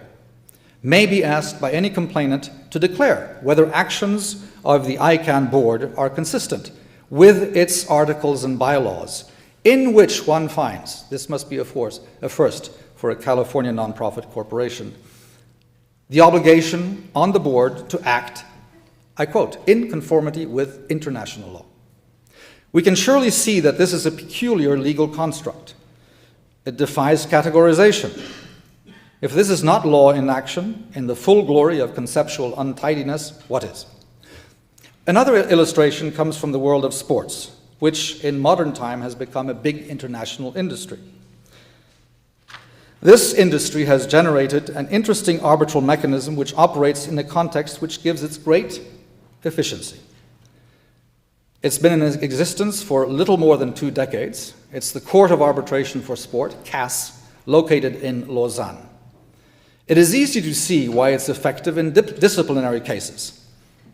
may be asked by any complainant to declare whether actions of the ICANN board are consistent with its articles and bylaws, in which one finds, this must be a first for a California nonprofit corporation, the obligation on the board to act, I quote, in conformity with international law. We can surely see that this is a peculiar legal construct. It defies categorization. If this is not law in action, in the full glory of conceptual untidiness, what is? Another illustration comes from the world of sports, which in modern time has become a big international industry. This industry has generated an interesting arbitral mechanism which operates in a context which gives it great efficiency. It's been in existence for little more than 2 decades. It's the Court of Arbitration for Sport, CAS, located in Lausanne. It is easy to see why it's effective in disciplinary cases.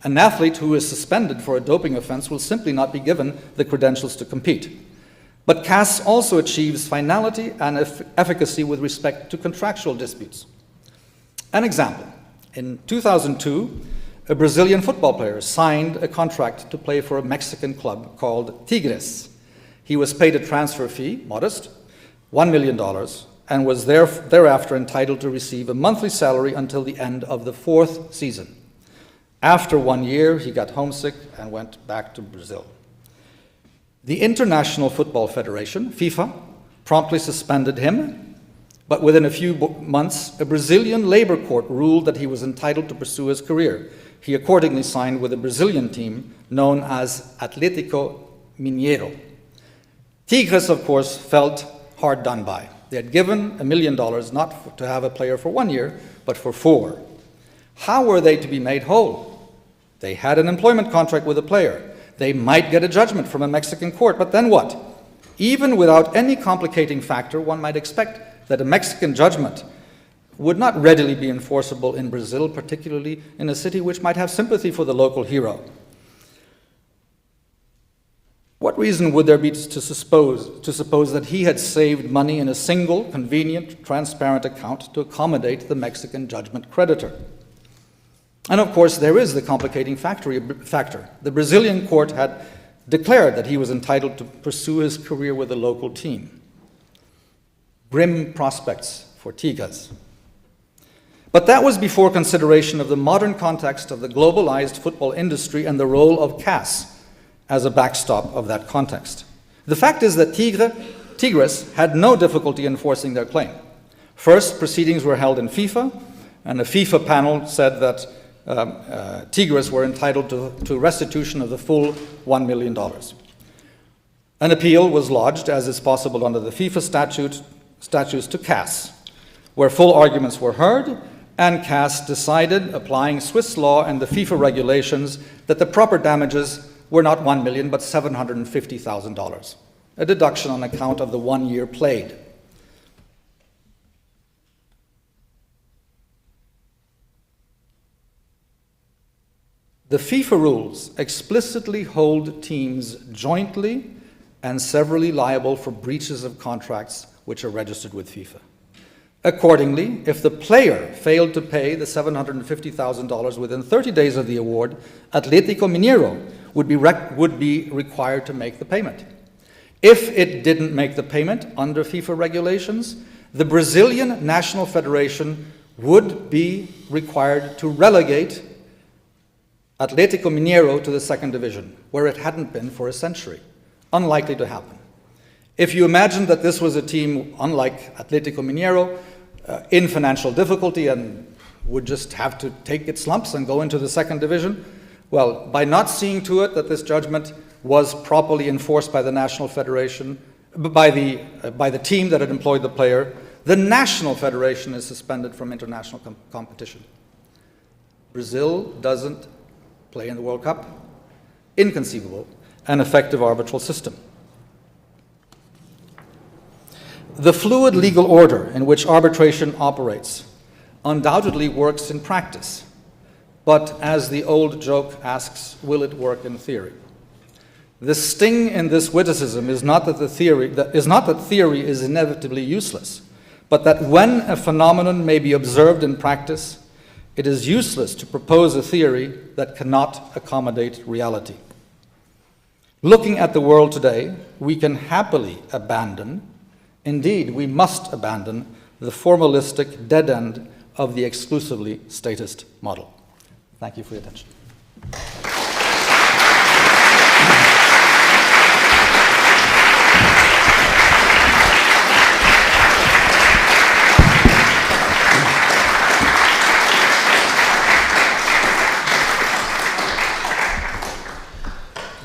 An athlete who is suspended for a doping offense will simply not be given the credentials to compete. But CAS also achieves finality and efficacy with respect to contractual disputes. An example, in 2002, a Brazilian football player signed a contract to play for a Mexican club called Tigres. He was paid a transfer fee, modest, $1 million, and was thereafter entitled to receive a monthly salary until the end of the 4th season. After 1 year, he got homesick and went back to Brazil. The International Football Federation, FIFA, promptly suspended him, but within a few months, a Brazilian labor court ruled that he was entitled to pursue his career. He accordingly signed with a Brazilian team known as Atlético Mineiro. Tigres, of course, felt hard done by. They had given $1 million not to have a player for 1 year, but for 4. How were they to be made whole? They had an employment contract with a player. They might get a judgment from a Mexican court, but then what? Even without any complicating factor, one might expect that a Mexican judgment would not readily be enforceable in Brazil, particularly in a city which might have sympathy for the local hero. What reason would there be to suppose that he had saved money in a single, convenient, transparent account to accommodate the Mexican judgment creditor? And of course, there is the complicating factor. The Brazilian court had declared that he was entitled to pursue his career with a local team. Grim prospects for Tigres. But that was before consideration of the modern context of the globalized football industry and the role of CAS as a backstop of that context. The fact is that Tigres had no difficulty enforcing their claim. First, proceedings were held in FIFA, and a FIFA panel said that Tigres were entitled to restitution of the full $1 million. An appeal was lodged, as is possible under the FIFA statutes, to CAS, where full arguments were heard, and CAS decided, applying Swiss law and the FIFA regulations, that the proper damages were not $1 million, but $750,000, a deduction on account of the 1 year played. The FIFA rules explicitly hold teams jointly and severally liable for breaches of contracts which are registered with FIFA. Accordingly, if the player failed to pay the $750,000 within 30 days of the award, Atlético Mineiro would be required to make the payment. If it didn't make the payment under FIFA regulations, the Brazilian National Federation would be required to relegate Atlético Mineiro to the second division, where it hadn't been for a century. Unlikely to happen. If you imagine that this was a team, unlike Atlético Mineiro, in financial difficulty and would just have to take its lumps and go into the second division, well, by not seeing to it that this judgment was properly enforced by the National Federation, by the team that had employed the player, the National Federation is suspended from international competition. Brazil doesn't play in the World Cup. Inconceivable. An effective arbitral system. The fluid legal order in which arbitration operates undoubtedly works in practice, but as the old joke asks, will it work in theory? The sting in this witticism is not that theory is inevitably useless, but that when a phenomenon may be observed in practice, it is useless to propose a theory that cannot accommodate reality. Looking at the world today, we can happily abandon, indeed, we must abandon, the formalistic dead end of the exclusively statist model. Thank you for your attention.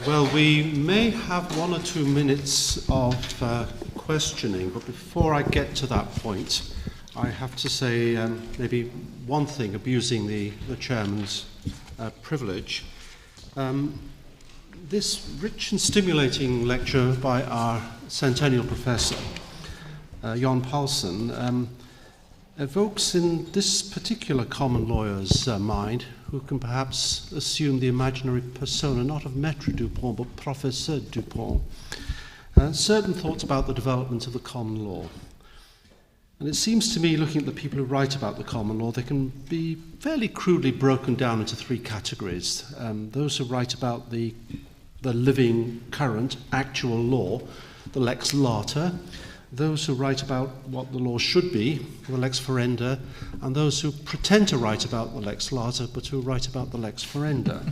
Well, we may have 1 or 2 minutes of questioning, but before I get to that point, I have to say maybe one thing, abusing the chairman's privilege. This rich and stimulating lecture by our centennial professor, Jan Paulsson, evokes in this particular common lawyer's mind, who can perhaps assume the imaginary persona not of Maître Dupont but Professeur Dupont, certain thoughts about the development of the common law. And it seems to me, looking at the people who write about the common law, they can be fairly crudely broken down into 3 categories. Those who write about the living, current, actual law, the lex lata, those who write about what the law should be, the lex ferenda, and those who pretend to write about the lex lata, but who write about the lex ferenda.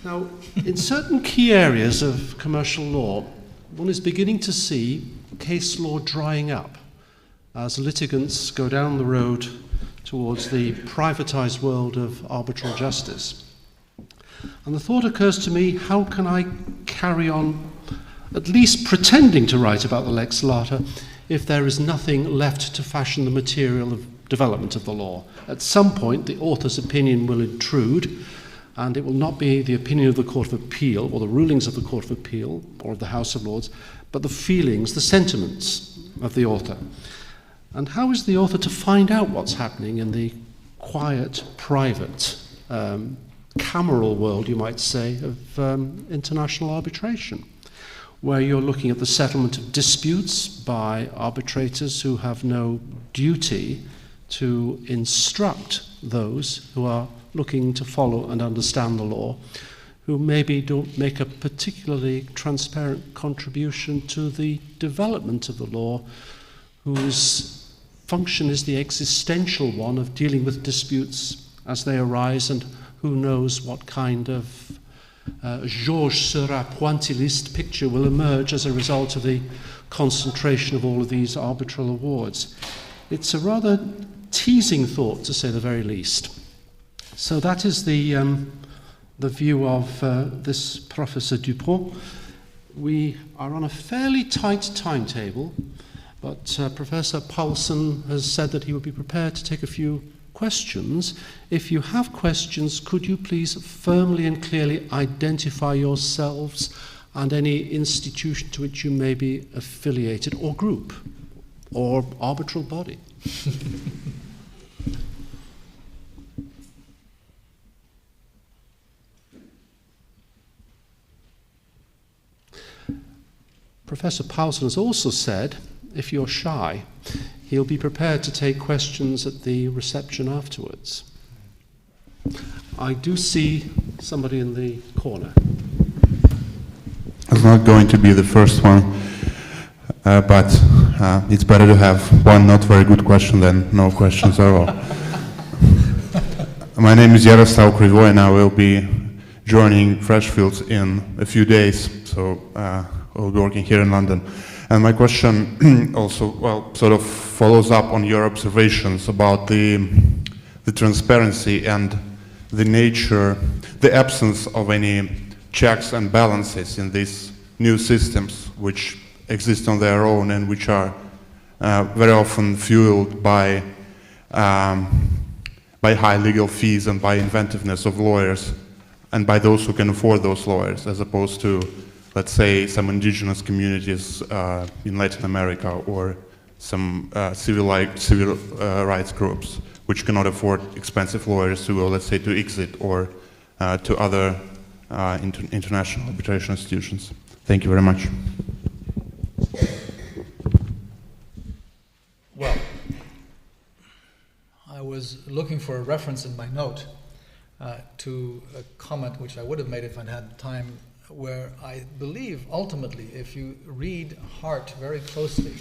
Now, in certain key areas of commercial law, one is beginning to see case law drying up as litigants go down the road towards the privatized world of arbitral justice. And the thought occurs to me, how can I carry on at least pretending to write about the lex lata if there is nothing left to fashion the material of development of the law. At some point, the author's opinion will intrude, and it will not be the opinion of the Court of Appeal or the rulings of the Court of Appeal or of the House of Lords, but the feelings, the sentiments of the author. And how is the author to find out what's happening in the quiet, private, cameral world, you might say, of international arbitration, where you're looking at the settlement of disputes by arbitrators who have no duty to instruct those who are looking to follow and understand the law, who maybe don't make a particularly transparent contribution to the development of the law, whose function is the existential one of dealing with disputes as they arise, and who knows what kind of Georges Seurat pointillist picture will emerge as a result of the concentration of all of these arbitral awards. It's a rather teasing thought, to say the very least. So that is the view of this Professor Dupont. We are on a fairly tight timetable, but Professor Paulsson has said that he would be prepared to take a few questions. If you have questions, could you please firmly and clearly identify yourselves and any institution to which you may be affiliated, or group, or arbitral body? Professor Paulsson has also said, if you're shy, he'll be prepared to take questions at the reception afterwards. I do see somebody in the corner. It's not going to be the first one, but it's better to have one not very good question than no questions at all. My name is Yaroslav Krivoy, and I will be joining Freshfields in a few days, so I'll be working here in London. And my question also, well, sort of follows up on your observations about the transparency and the nature, the absence of any checks and balances in these new systems which exist on their own and which are very often fueled by high legal fees and by inventiveness of lawyers and by those who can afford those lawyers, as opposed to, let's say, some indigenous communities in Latin America or some civil rights groups which cannot afford expensive lawyers to go, let's say, to ICSID or to other international arbitration institutions. Thank you very much. Well, I was looking for a reference in my note to a comment which I would have made if I'd had time, where I believe ultimately, if you read Hart very closely,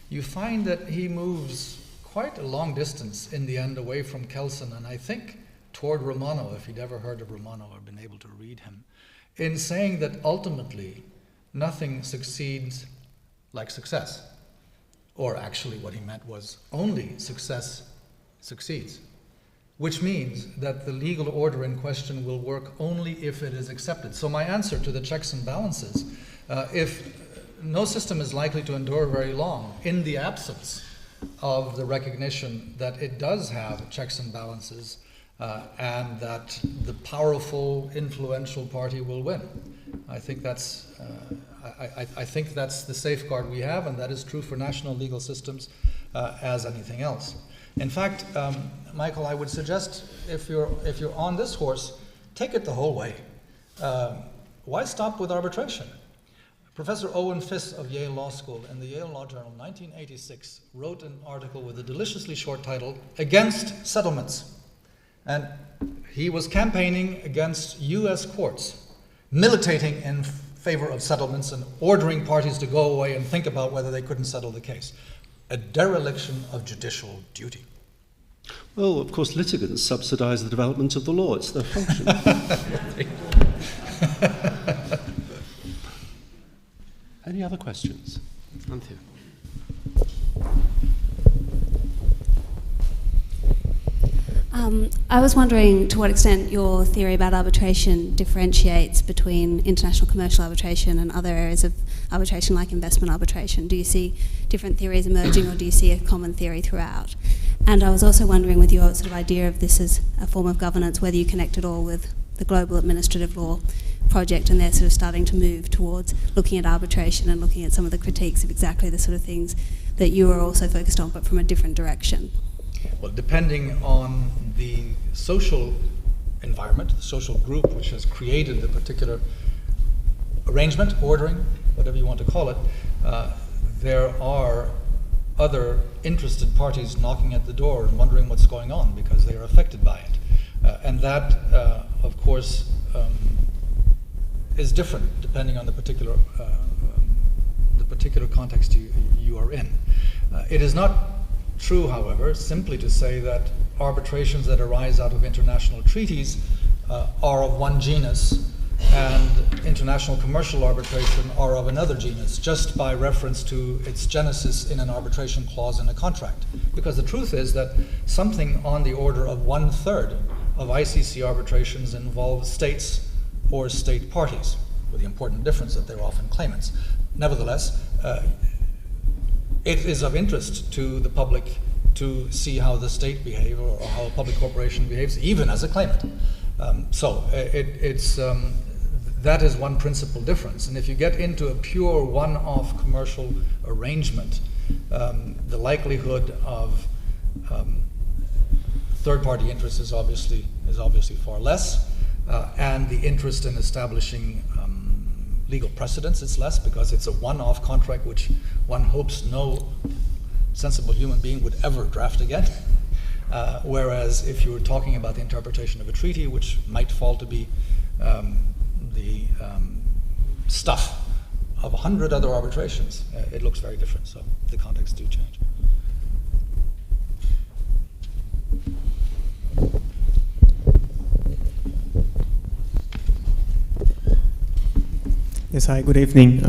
you find that he moves quite a long distance in the end away from Kelsen, and I think toward Romano, if he'd ever heard of Romano or been able to read him, in saying that ultimately nothing succeeds like success. Or actually what he meant was only success succeeds, which means that the legal order in question will work only if it is accepted. So my answer to the checks and balances, if no system is likely to endure very long in the absence of the recognition that it does have checks and balances and that the powerful, influential party will win. I think that's I think that's the safeguard we have, and that is true for national legal systems as anything else. In fact, Michael, I would suggest if you're on this horse, take it the whole way. Why stop with arbitration? Professor Owen Fiss of Yale Law School in the Yale Law Journal, 1986, wrote an article with a deliciously short title, Against Settlements. And he was campaigning against US courts, militating in favor of settlements and ordering parties to go away and think about whether they couldn't settle the case. A dereliction of judicial duty. Well, of course, litigants subsidize the development of the law. It's their function. Any other questions? Anthea. I was wondering to what extent your theory about arbitration differentiates between international commercial arbitration and other areas of arbitration like investment arbitration. Do you see different theories emerging, or do you see a common theory throughout? And I was also wondering, with your sort of idea of this as a form of governance, whether you connect it all with the global administrative law project, and they're sort of starting to move towards looking at arbitration and looking at some of the critiques of exactly the sort of things that you are also focused on, but from a different direction. Well, depending on the social environment, the social group which has created the particular arrangement, ordering, whatever you want to call it, there are other interested parties knocking at the door and wondering what's going on because they are affected by it. And that, of course, is different depending on the particular context you are in. It is not true, however, simply to say that arbitrations that arise out of international treaties are of one genus and international commercial arbitration are of another genus, just by reference to its genesis in an arbitration clause in a contract. Because the truth is that something on the order of 1/3 of ICC arbitrations involve states or state parties, with the important difference that they're often claimants. Nevertheless, it is of interest to the public to see how the state behaves or how a public corporation behaves, even as a claimant. That is one principal difference. And if you get into a pure one-off commercial arrangement, the likelihood of third-party interest is obviously far less, and the interest in establishing legal precedents is less, because it's a one-off contract which one hopes no sensible human being would ever draft again. Whereas if you were talking about the interpretation of a treaty, which might fall to be the stuff of 100 other arbitrations, it looks very different. So the contexts do change. Yes, hi, good evening.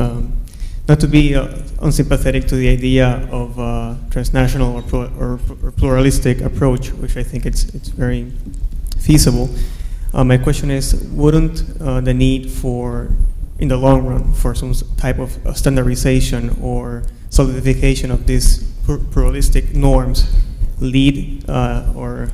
Not to be unsympathetic to the idea of transnational or pluralistic approach, which I think it's very feasible. My question is, wouldn't the need for, in the long run, for some type of standardization or solidification of these pluralistic norms lead or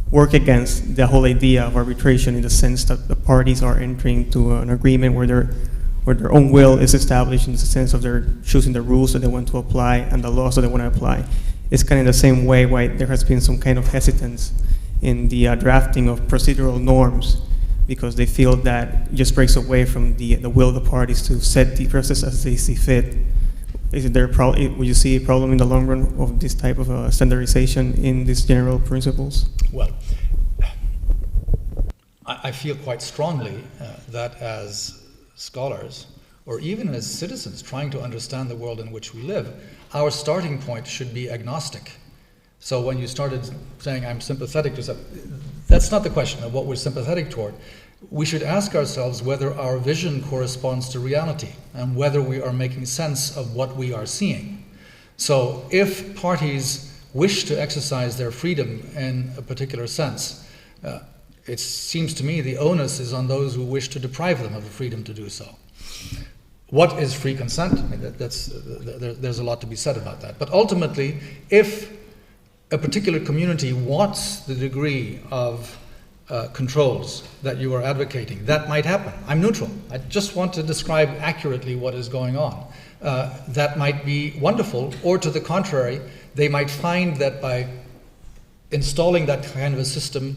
work against the whole idea of arbitration, in the sense that the parties are entering to an agreement where their own will is established, in the sense of they're choosing the rules that they want to apply and the laws that they want to apply? It's kind of the same way why there has been some kind of hesitance in the drafting of procedural norms, because they feel that it just breaks away from the will of the parties to set the process as they see fit. Is there would you see a problem in the long run of this type of standardization in these general principles? Well, I feel quite strongly that as scholars, or even as citizens trying to understand the world in which we live, our starting point should be agnostic. So when you started saying I'm sympathetic to something, that's not the question of what we're sympathetic toward. We should ask ourselves whether our vision corresponds to reality and whether we are making sense of what we are seeing. So if parties wish to exercise their freedom in a particular sense, it seems to me the onus is on those who wish to deprive them of the freedom to do so. What is free consent? I mean, there's a lot to be said about that. But ultimately, if a particular community wants the degree of controls that you are advocating, that might happen. I'm neutral. I just want to describe accurately what is going on. That might be wonderful, or to the contrary, they might find that by installing that kind of a system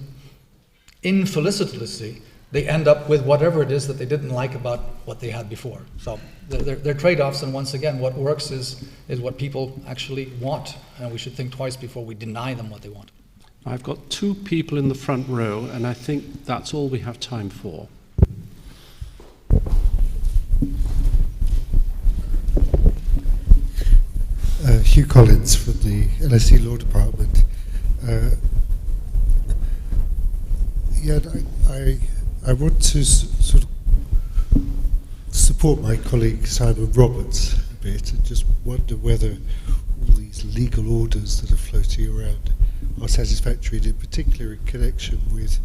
infelicitously, they end up with whatever it is that they didn't like about what they had before. So they're trade-offs, and once again, what works is what people actually want, and we should think twice before we deny them what they want. I've got two people in the front row, and I think that's all we have time for. Hugh Collins from the LSE Law Department. I want to sort of support my colleague Simon Roberts a bit, and just wonder whether all these legal orders that are floating around are satisfactory, and in particular in connection with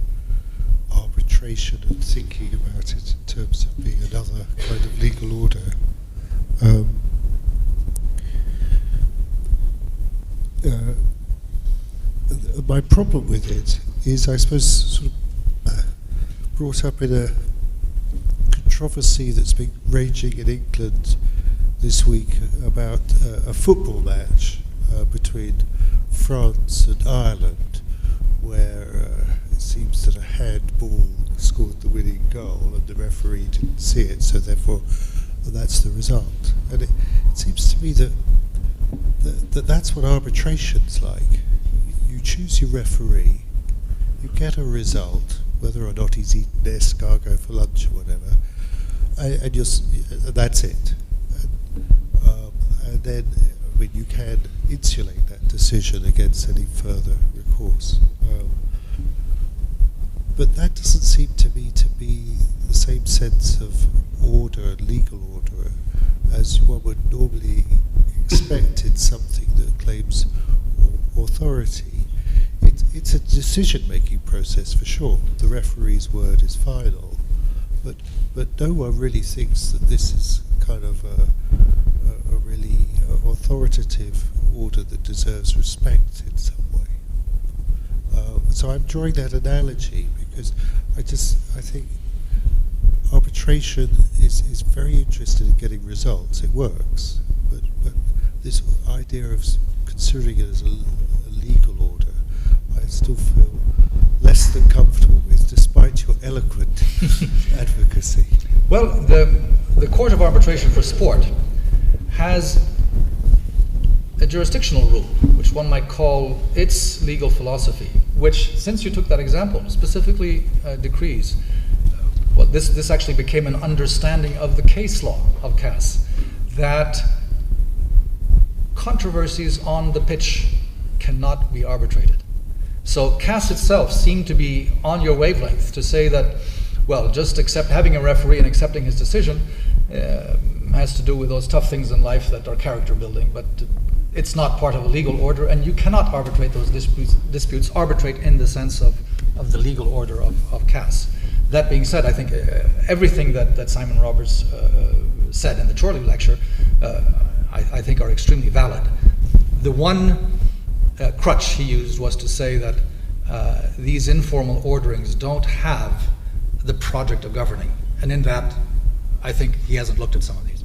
arbitration and thinking about it in terms of being another kind of legal order. My problem with it is, I suppose, sort of brought up in a controversy that's been raging in England this week about a football match between France and Ireland, where it seems that a handball scored the winning goal and the referee didn't see it, so therefore that's the result. And it seems to me that that's what arbitration's like. You choose your referee, you get a result, whether or not he's eaten escargot for lunch or whatever, and that's it. And then, I mean, you can insulate that decision against any further recourse. But that doesn't seem to me to be the same sense of order, legal order, as one would normally expect in something that claims authority. It's a decision-making process for sure. The referee's word is final, but no one really thinks that this is kind of a really authoritative order that deserves respect in some way. So I'm drawing that analogy because I think arbitration is very interested in getting results. It works, but this idea of considering it as a legal order, I still feel less than comfortable with, despite your eloquent advocacy. Well, the Court of Arbitration for Sport has a jurisdictional rule, which one might call its legal philosophy, which, since you took that example, specifically decrees, well, this actually became an understanding of the case law of CAS, that controversies on the pitch cannot be arbitrated. So CAS itself seemed to be on your wavelength to say that, well, just having a referee and accepting his decision has to do with those tough things in life that are character building, but it's not part of a legal order, and you cannot arbitrate those disputes, arbitrate in the sense of the legal order of CAS. That being said, I think everything that Simon Roberts said in the Chorley lecture, I think are extremely valid. The one crutch he used was to say that these informal orderings don't have the project of governing, and in that, I think he hasn't looked at some of these.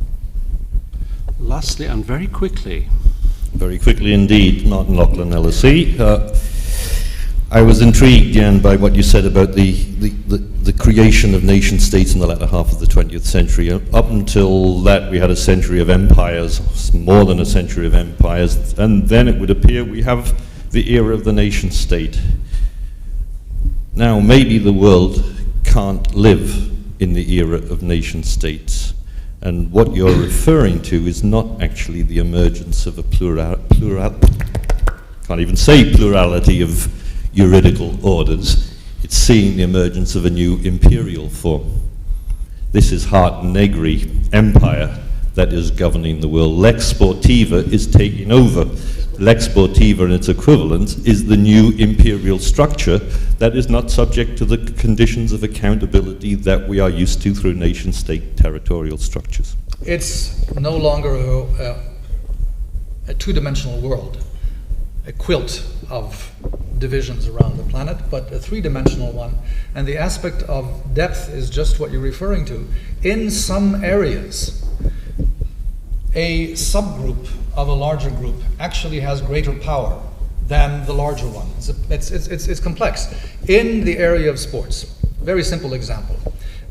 Lastly, and very quickly indeed, Martin Loughlin, LSE. I was intrigued, Jan, by what you said about the creation of nation states in the latter half of the 20th century. Up until that, we had a century of empires, more than a century of empires, and then it would appear we have the era of the nation state. Now, maybe the world can't live in the era of nation states, and what you're referring to is not actually the emergence of a can't even say plurality of juridical orders. It's seeing the emergence of a new imperial form. This is Hart Negri empire that is governing the world. Lex Sportiva is taking over. Lex Sportiva and its equivalent is the new imperial structure that is not subject to the conditions of accountability that we are used to through nation-state territorial structures. It's no longer a two-dimensional world, a quilt of divisions around the planet, but a three-dimensional one. And the aspect of depth is just what you're referring to. In some areas, a subgroup of a larger group actually has greater power than the larger one. It's complex. In the area of sports, very simple example.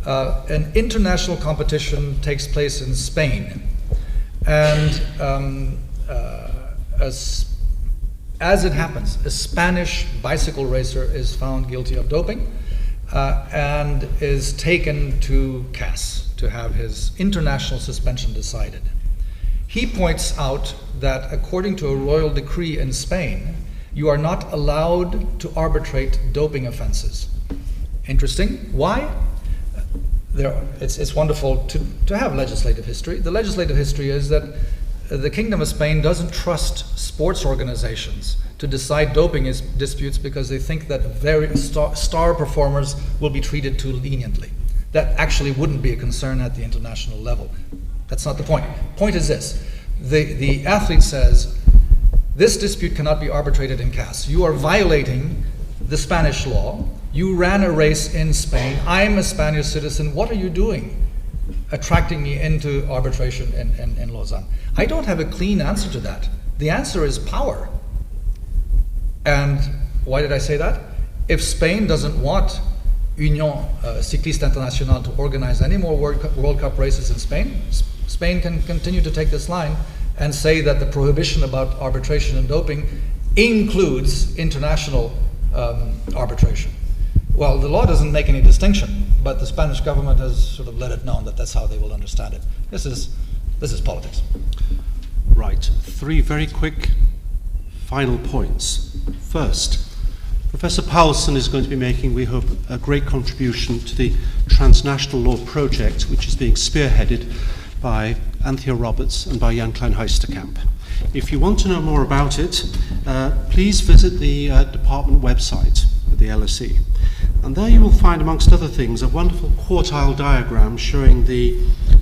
An international competition takes place in Spain, and as it happens, a Spanish bicycle racer is found guilty of doping and is taken to CAS to have his international suspension decided. He points out that according to a royal decree in Spain, you are not allowed to arbitrate doping offenses. Interesting. Why? It's wonderful to have legislative history. The legislative history is that the Kingdom of Spain doesn't trust sports organizations to decide doping disputes because they think that very star performers will be treated too leniently. That actually wouldn't be a concern at the international level. That's not the point. Point is this. The athlete says, this dispute cannot be arbitrated in CAS. You are violating the Spanish law. You ran a race in Spain. I'm a Spanish citizen. What are you doing? Attracting me into arbitration in Lausanne. I don't have a clean answer to that. The answer is power. And why did I say that? If Spain doesn't want Union Cycliste Internationale to organize any more World Cup races in Spain, Spain can continue to take this line and say that the prohibition about arbitration and doping includes international arbitration. Well, the law doesn't make any distinction, but the Spanish government has sort of let it known that that's how they will understand it. This is politics. Right. 3 very quick final points. First, Professor Paulsson is going to be making, we hope, a great contribution to the transnational law project, which is being spearheaded by Anthea Roberts and by Jan Klein Heisterkamp. If you want to know more about it, please visit the department website of the LSE. And there you will find, amongst other things, a wonderful quartile diagram showing the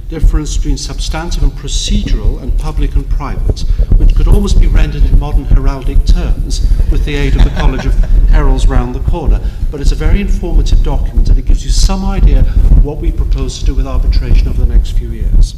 difference between substantive and procedural and public and private, which could almost be rendered in modern heraldic terms with the aid of the College of Heralds round the corner. But it's a very informative document, and it gives you some idea of what we propose to do with arbitration over the next few years.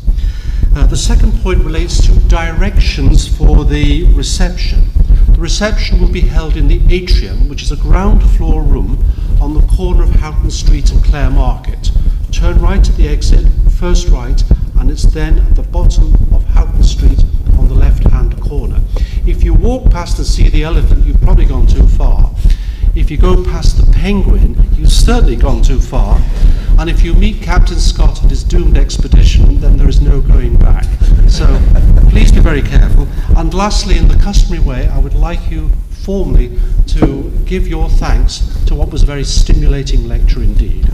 The second point relates to directions for the reception. The reception will be held in the atrium, which is a ground floor room on the corner of Houghton Street and Clare Market. Turn right at the exit, first right, and it's then at the bottom of Houghton Street on the left-hand corner. If you walk past and see the elephant, you've probably gone too far. If you go past the penguin, you've certainly gone too far. And if you meet Captain Scott and his doomed expedition, then there is no going back. So please be very careful. And lastly, in the customary way, I would like you formally to give your thanks to what was a very stimulating lecture indeed.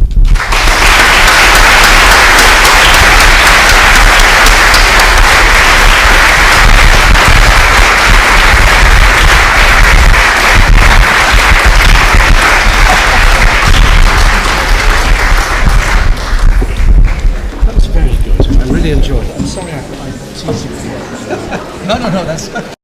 That was very good. I really enjoyed it. I'm sorry I teased you. No, that's